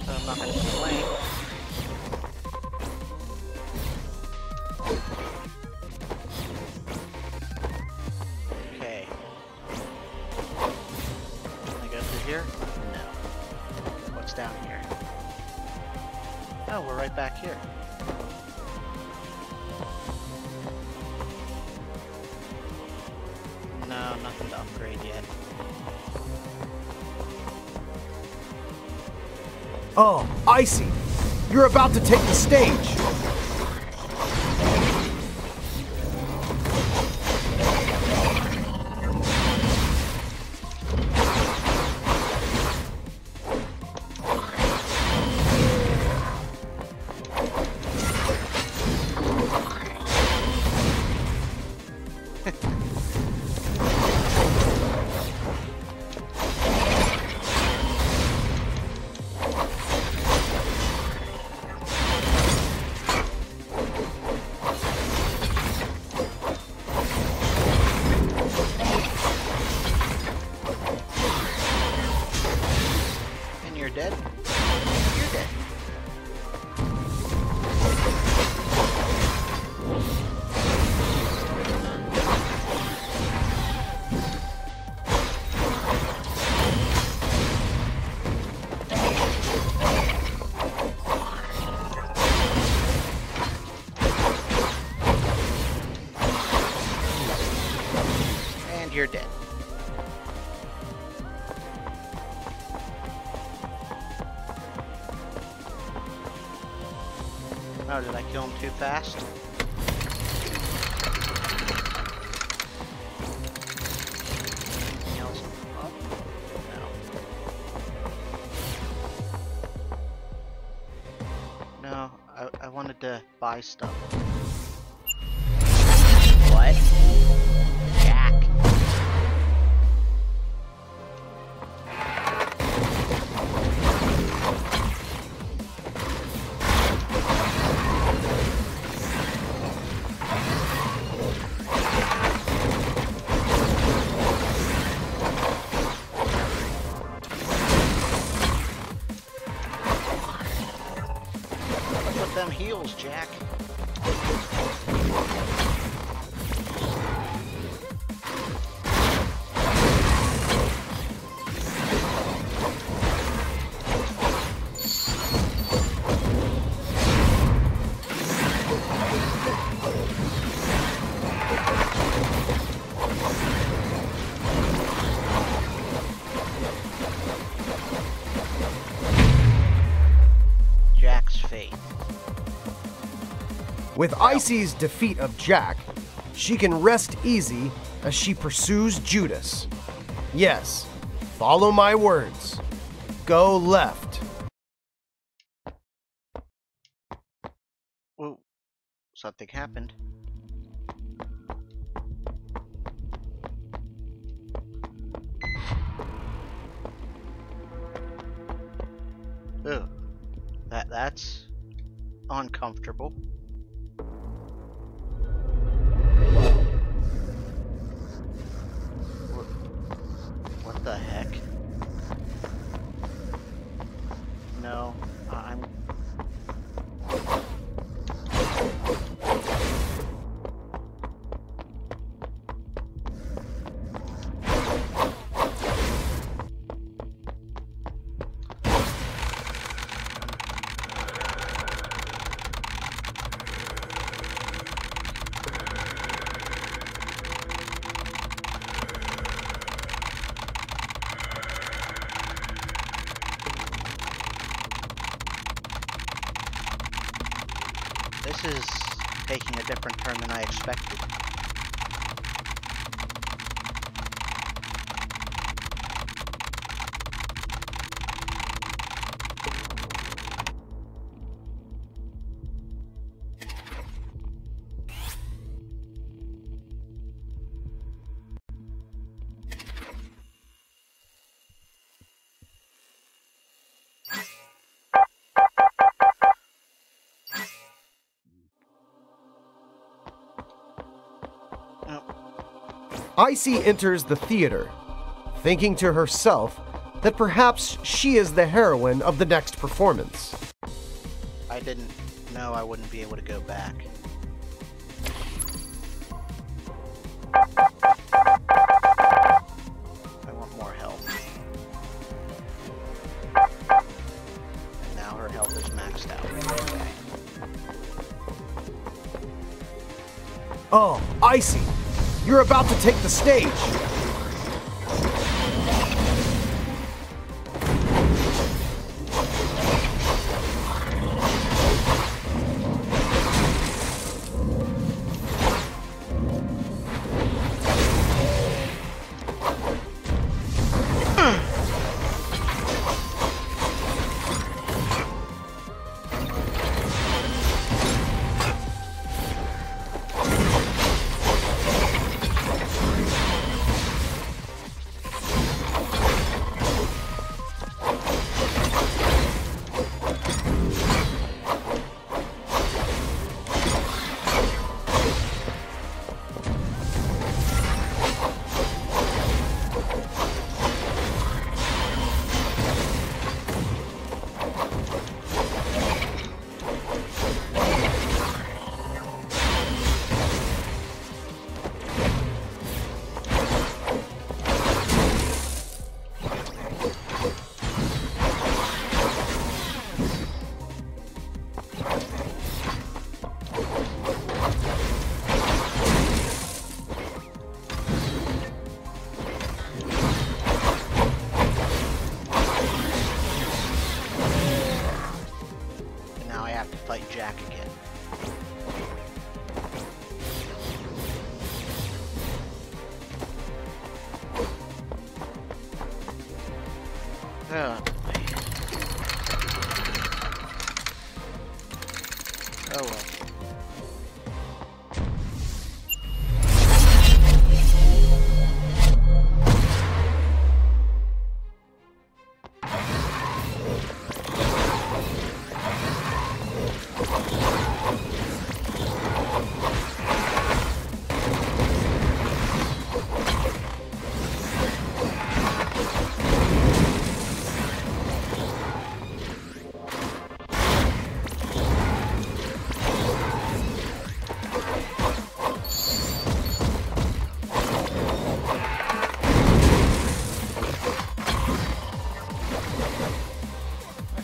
So I'm not going to complain. Okay. Can I go through here? No. What's down here? Oh, we're right back here. No, nothing to upgrade yet. Oh, Icey! You're about to take the stage! You're dead? You're dead. And you're dead. Oh, did I kill him too fast? Anything else up? No. No, I wanted to buy stuff. What? Jack. Them heals, Jack. Jack's fate. With Icey's defeat of Jack, she can rest easy as she pursues Judas. Yes, follow my words. Go left. Whoa, something happened. Ooh, that's uncomfortable. What the heck? No, I'm... This is taking a different turn than I expected. Icey enters the theater, thinking to herself that perhaps she is the heroine of the next performance. I didn't know I wouldn't be able to go back. I want more help. And now her health is maxed out. Okay. Oh, Icey, you're about to take the stage. Jack again. Oh, oh well.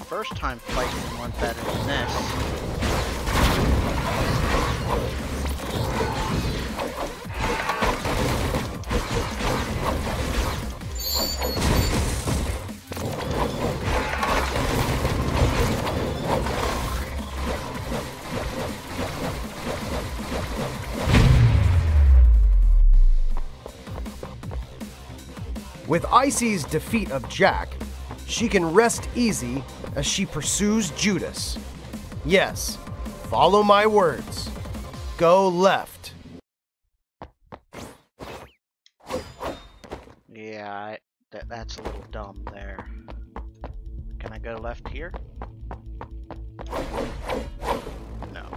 First time fighting one better than this. With Icey's defeat of Jack, she can rest easy as she pursues Judas. Yes, follow my words. Go left. Yeah, that's a little dumb there. Can I go left here? No.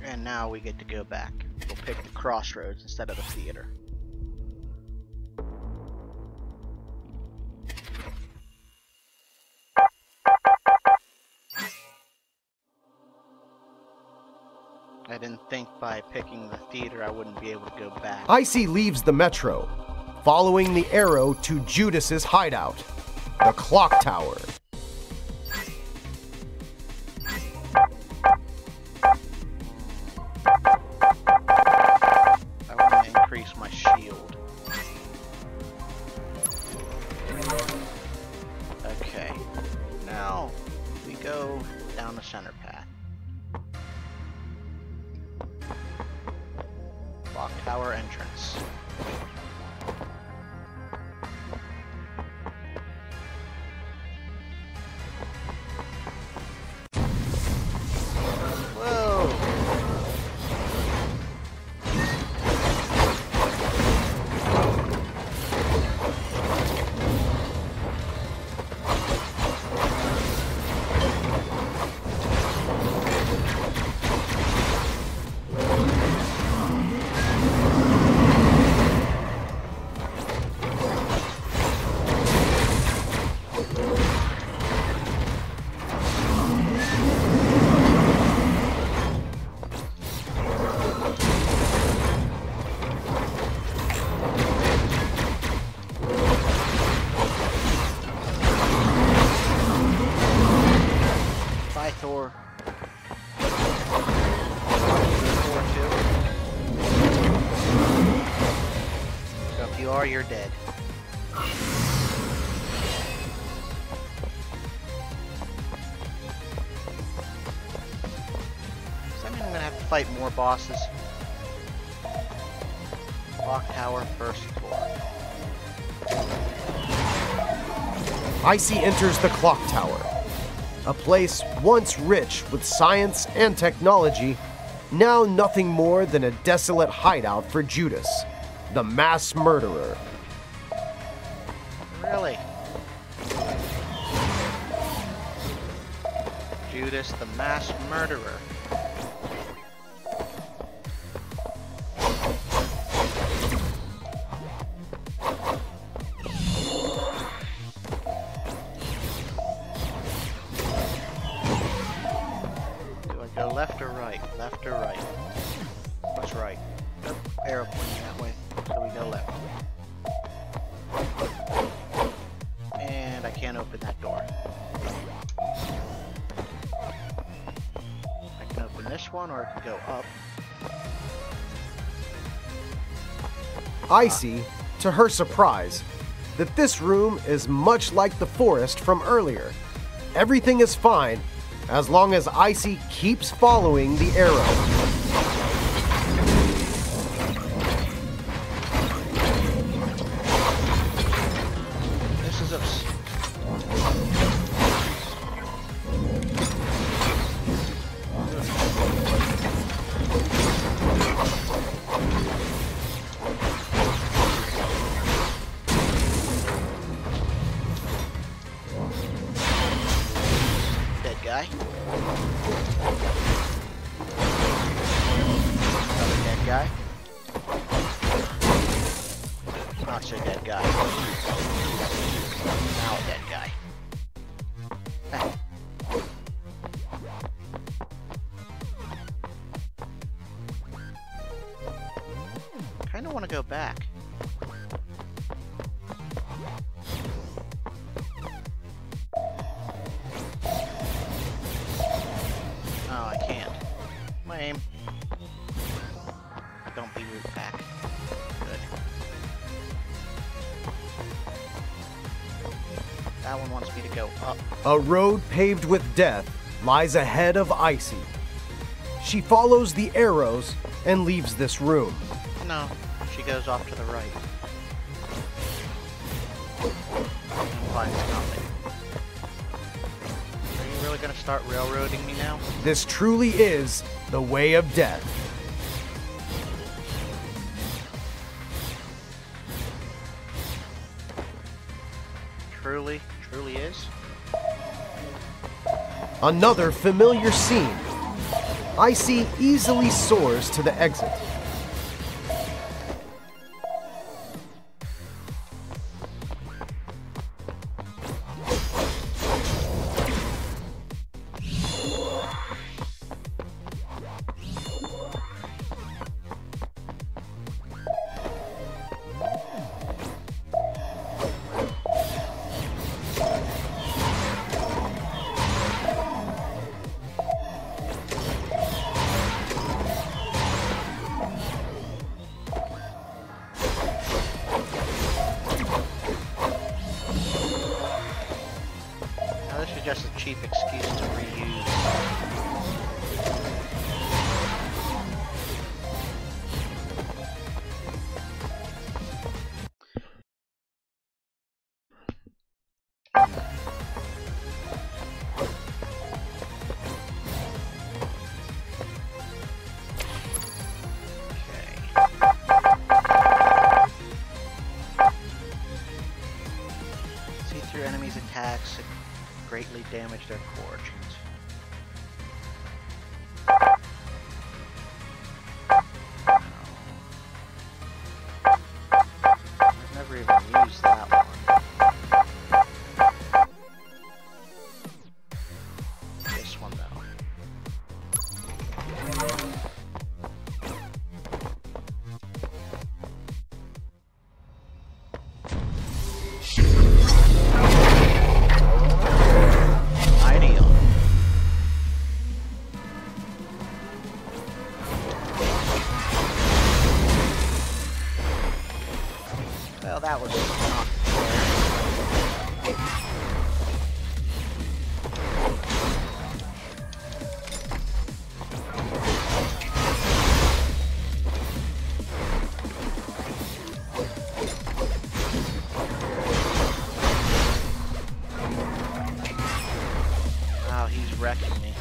And now we get to go back. We'll pick the crossroads instead of the theater. I didn't think by picking the theater I wouldn't be able to go back. Icey leaves the metro, following the arrow to Judas's hideout, the clock tower. tower entrance. Whoa! Thor. Thor 2. So if you are, you're dead. Does that mean I'm gonna have to fight more bosses? Clock tower, first floor. Icey enters the clock tower. A place once rich with science and technology, now nothing more than a desolate hideout for Judas, the mass murderer. Really? Judas, the mass murderer. Left or right? Left or right? What's right? Nope, arrow pointing that way, so we go left. And I can't open that door. I can open this one, or I can go up. Icey, to her surprise, that this room is much like the forest from earlier. Everything is fine, as long as Icey keeps following the arrow. This is dead guy. Another dead guy. Not so dead guy. Now a dead guy. Ah. Kinda wanna go back. Oh, I can't. Lame. Don't be root back. Good. That one wants me to go up. A road paved with death lies ahead of Icey. She follows the arrows and leaves this room. No, she goes off to the right. And finds nothing. Are you really gonna start railroading me now? This truly is the way of death. Truly is? Another familiar scene. Icey easily soars to the exit. damage their fortunes. I've never even used that one. This one though. Well, that was not wow, he's wrecking me.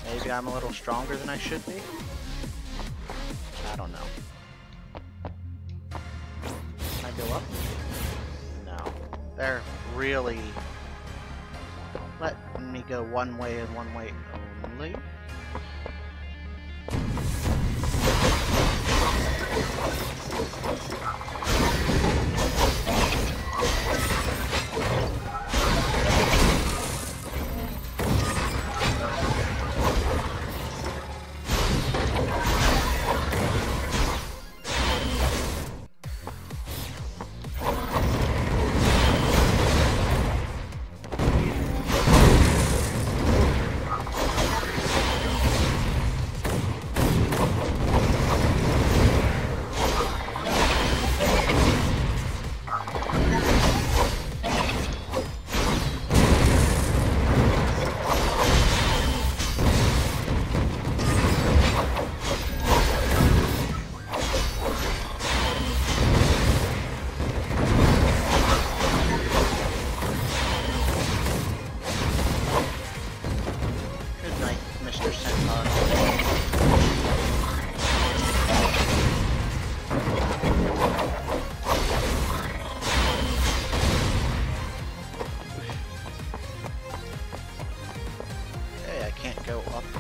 Maybe I'm a little stronger than I should be? I don't know. Can I go up? No. They're really letting me go one way and one way only.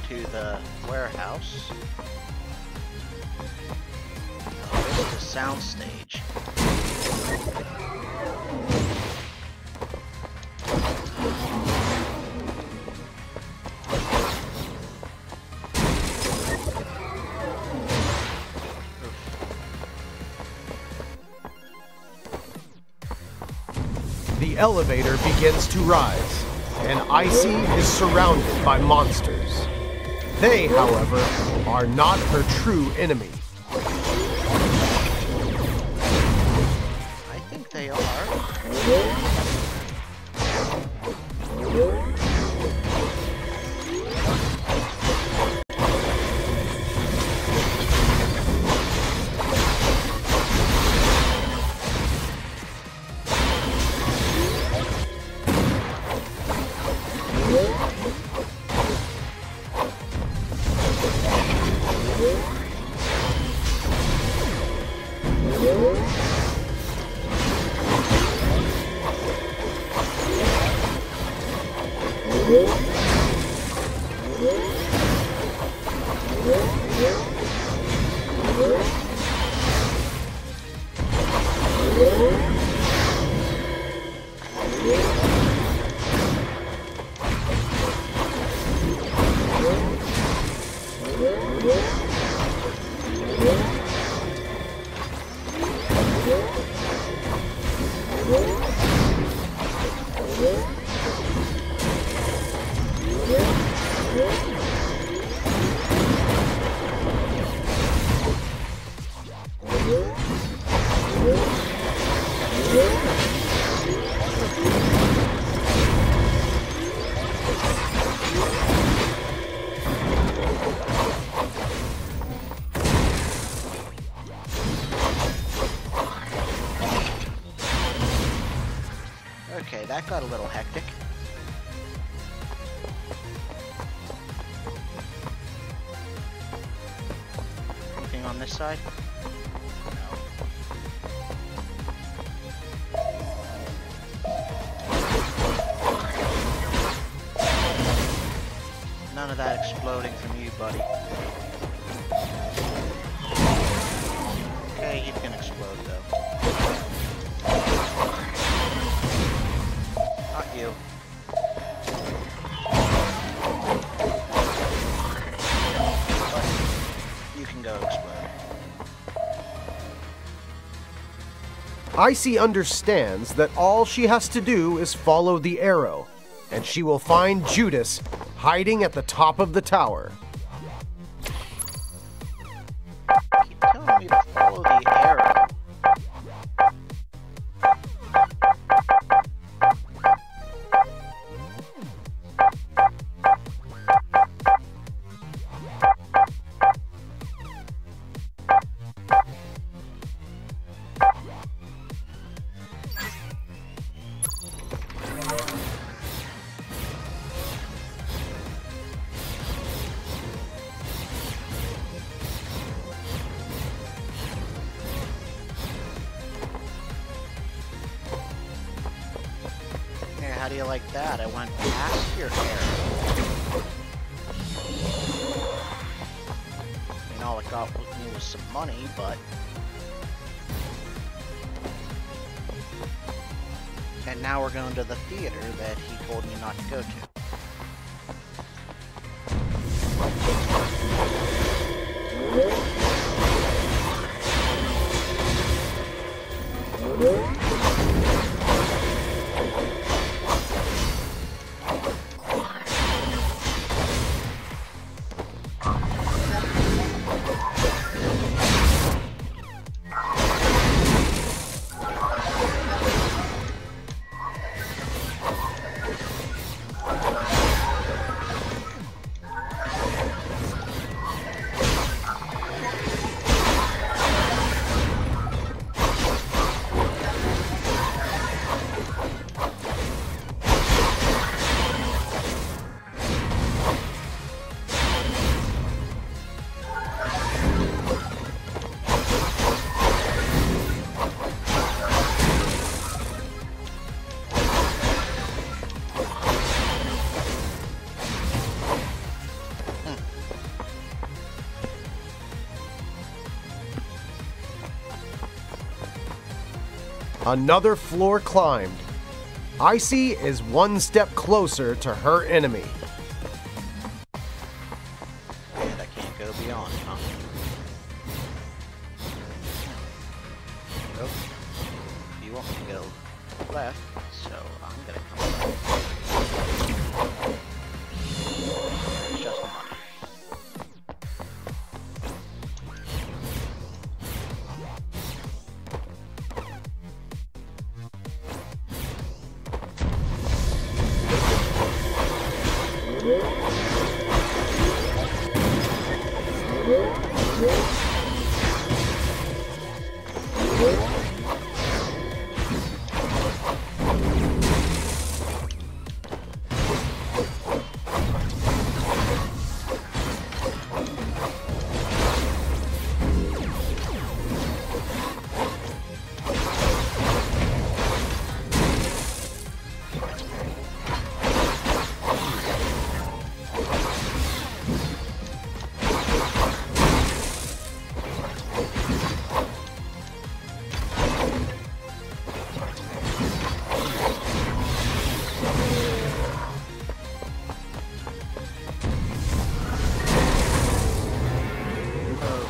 To the warehouse. Oh, this is the sound stage. The elevator begins to rise, and Icey is surrounded by monsters. They, however, are not her true enemy. I think they are. that got a little hectic. Anything on this side? No. None of that exploding from you, buddy. Okay, he can explode though. Not you. But you can go explode. Icey understands that all she has to do is follow the arrow, and she will find Judas hiding at the top of the tower. Keep telling me to follow the arrow. How do you like that? I went past your arrow. I mean, all it got with me was some money, but... And now we're going to the theater that he told me not to go to. Another floor climbed. Icey is one step closer to her enemy. And I can't go beyond, huh? Nope. You want me to go left, so I'm gonna come left. It's just money.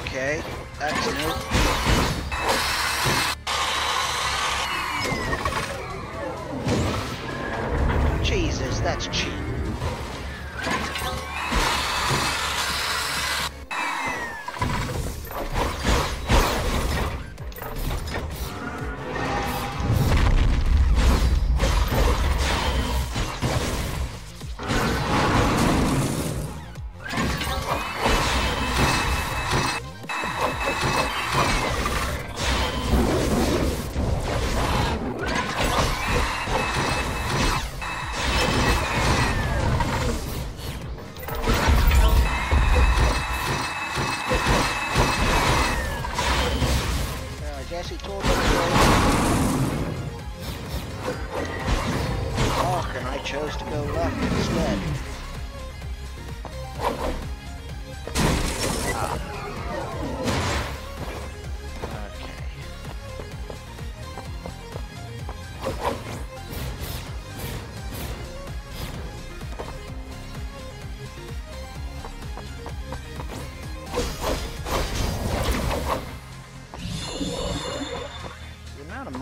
Okay, that's new. Jesus, that's cheap.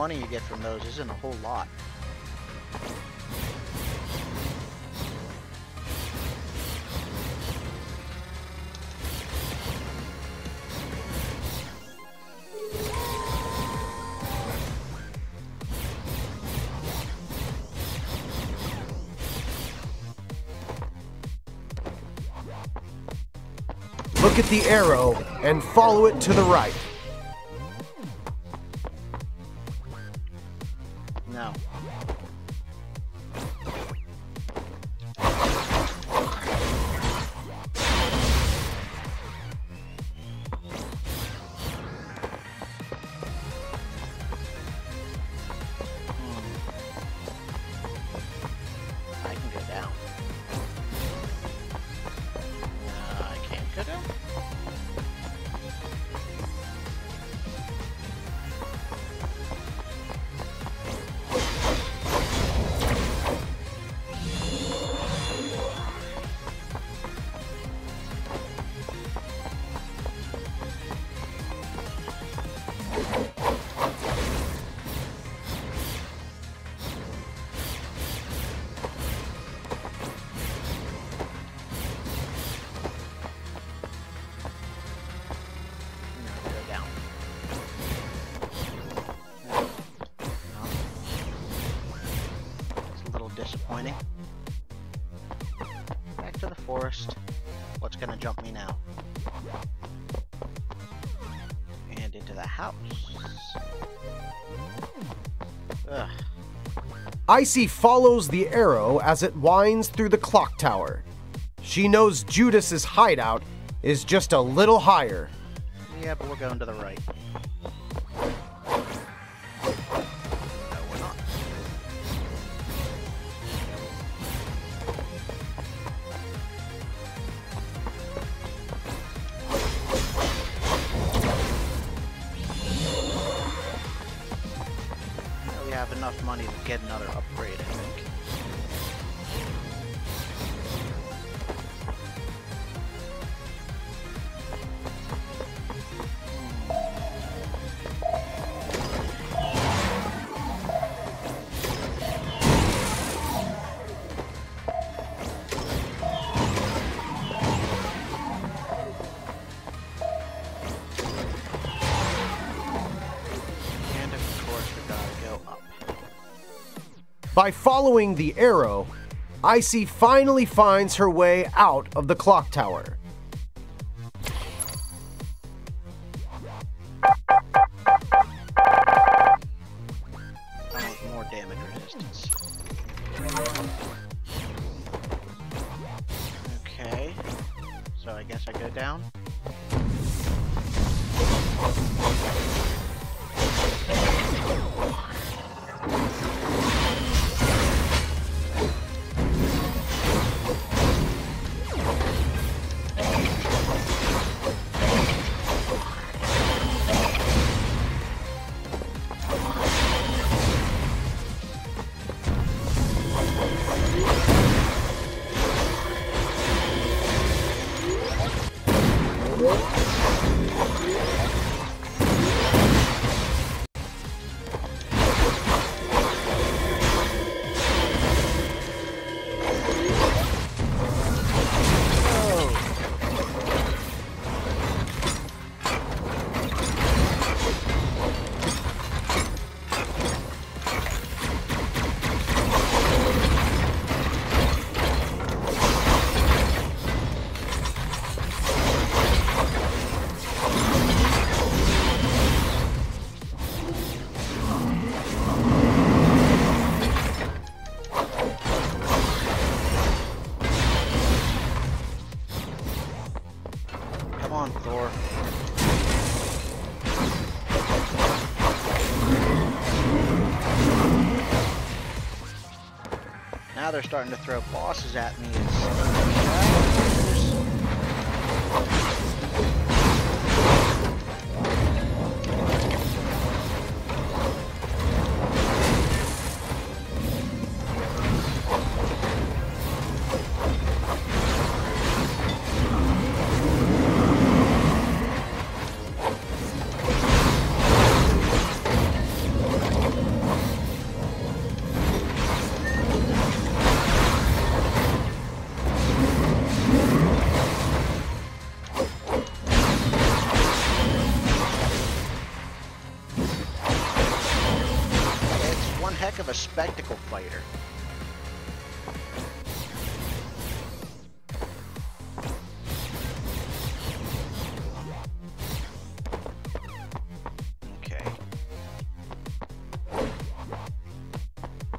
money you get from those isn't a whole lot. Look at the arrow and follow it to the right. No. I can go down. I can't go down. Disappointing. Back to the forest. What's gonna jump me now? And into the house. Ugh. Icey follows the arrow as it winds through the clock tower. She knows Judas's hideout is just a little higher. Yeah, but we're going to the right. Have enough money to get another upgrade, I think. And of course we gotta go up. By following the arrow, Icey finally finds her way out of the clock tower. I want more damage resistance. Okay, so I guess I go down. Come on, Thor. Now they're starting to throw bosses at me. a spectacle fighter. Okay.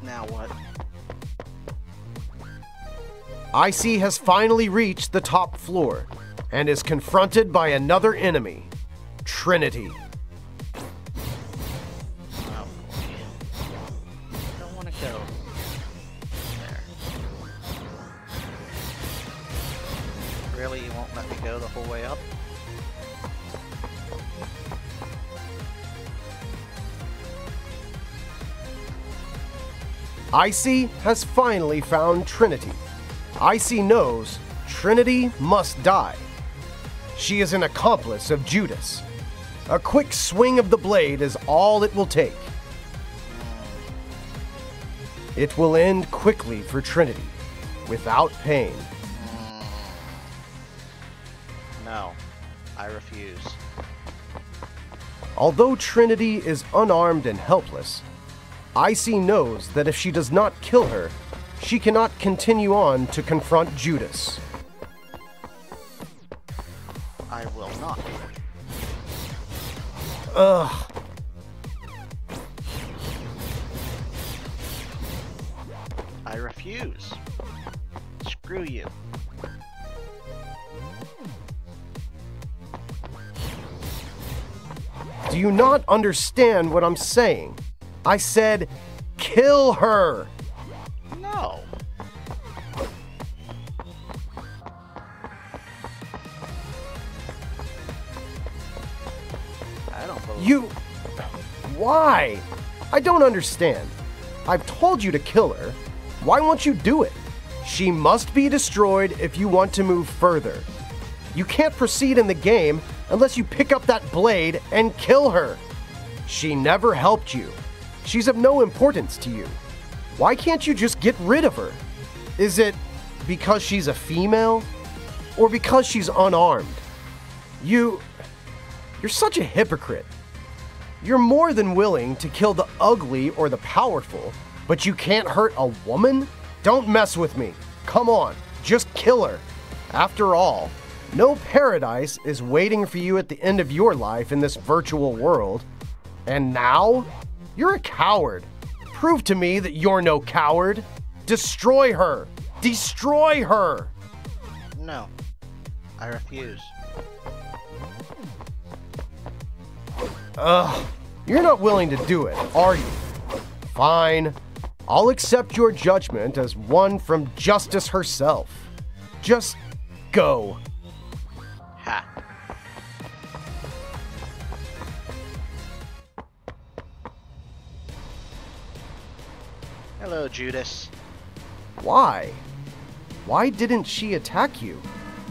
Now what? Icey has finally reached the top floor and is confronted by another enemy, Trinity. Oh boy. I don't want to go there. Really? You won't let me go the whole way up? Icey has finally found Trinity. Icey knows Trinity must die. She is an accomplice of Judas. A quick swing of the blade is all it will take. It will end quickly for Trinity, without pain. No, I refuse. Although Trinity is unarmed and helpless, Icey knows that if she does not kill her, she cannot continue on to confront Judas. I will not. Ugh. I refuse. Screw you. Do you not understand what I'm saying? I said, kill her! No. I don't believe You... Why? I don't understand. I've told you to kill her. Why won't you do it? She must be destroyed if you want to move further. You can't proceed in the game unless you pick up that blade and kill her. She never helped you. She's of no importance to you. Why can't you just get rid of her? Is it because she's a female? Or because she's unarmed? You're such a hypocrite. You're more than willing to kill the ugly or the powerful, but you can't hurt a woman? Don't mess with me. Come on, just kill her. After all, no paradise is waiting for you at the end of your life in this virtual world. And now? You're a coward. Prove to me that you're no coward. Destroy her. Destroy her. No. I refuse. Ugh. You're not willing to do it, are you? Fine. I'll accept your judgment as one from justice herself. Just go. Ha. Hello, Judas. Why? Why didn't she attack you?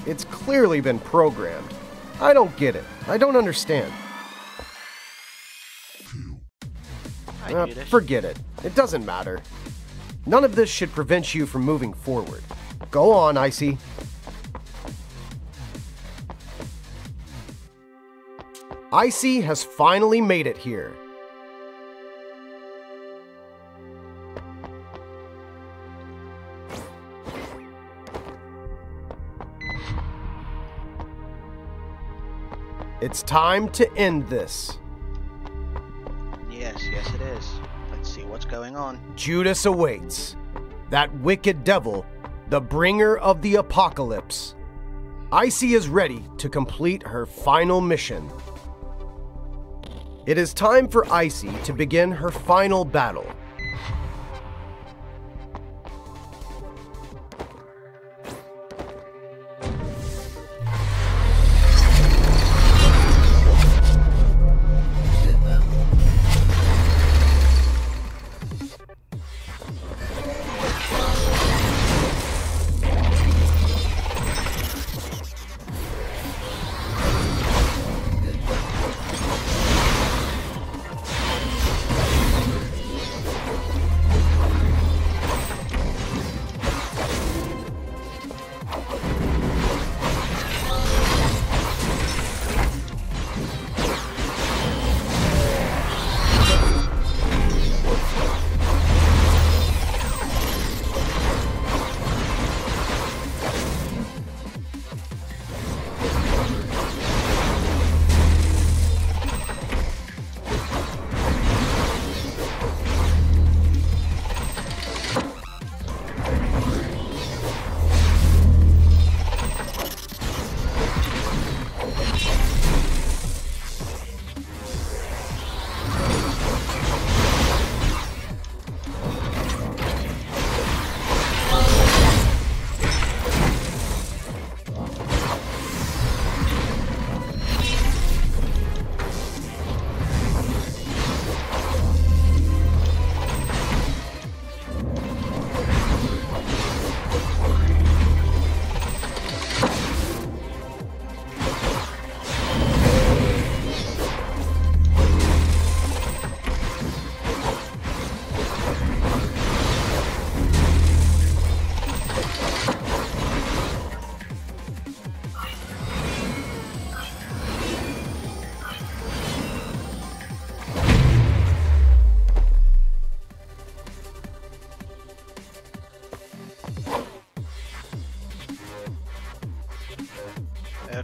It's clearly been programmed. I don't get it. I don't understand. Hi, Judas. Forget it. It doesn't matter. None of this should prevent you from moving forward. Go on, Icey. Icey has finally made it here. It's time to end this. Yes, it is. Let's see what's going on. Judas awaits. That wicked devil, the bringer of the apocalypse. Icey is ready to complete her final mission. It is time for Icey to begin her final battle.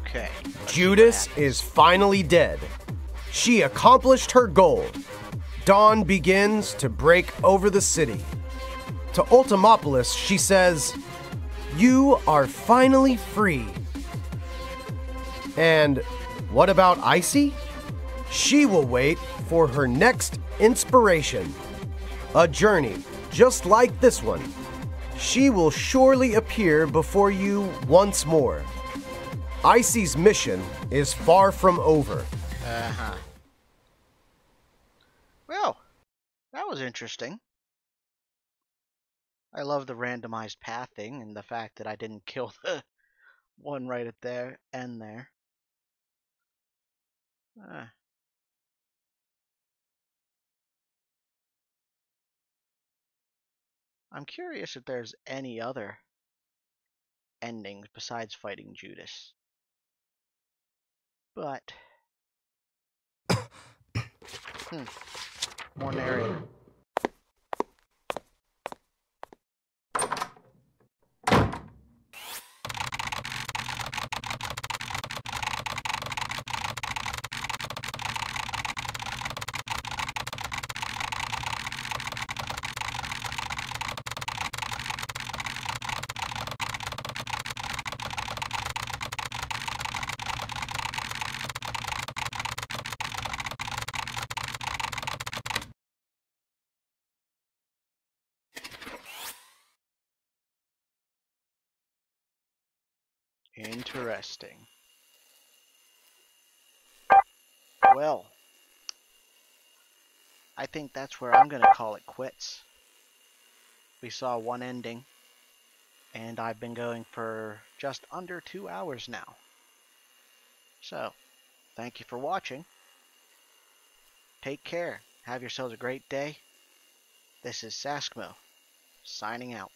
Okay. Judas is finally dead. She accomplished her goal. Dawn begins to break over the city. To Ultimopolis, she says, "You are finally free." And what about Icey? She will wait for her next inspiration. A journey just like this one. She will surely appear before you once more. Icey's mission is far from over. Well, that was interesting. I love the randomized pathing and the fact that I didn't kill the one right at there end there. I'm curious if there's any other endings besides fighting Judas. But, more narrator. Interesting. Well, I think that's where I'm going to call it quits. We saw one ending, and I've been going for just under 2 hours now. So, thank you for watching. Take care. Have yourselves a great day. This is Saskmo, signing out.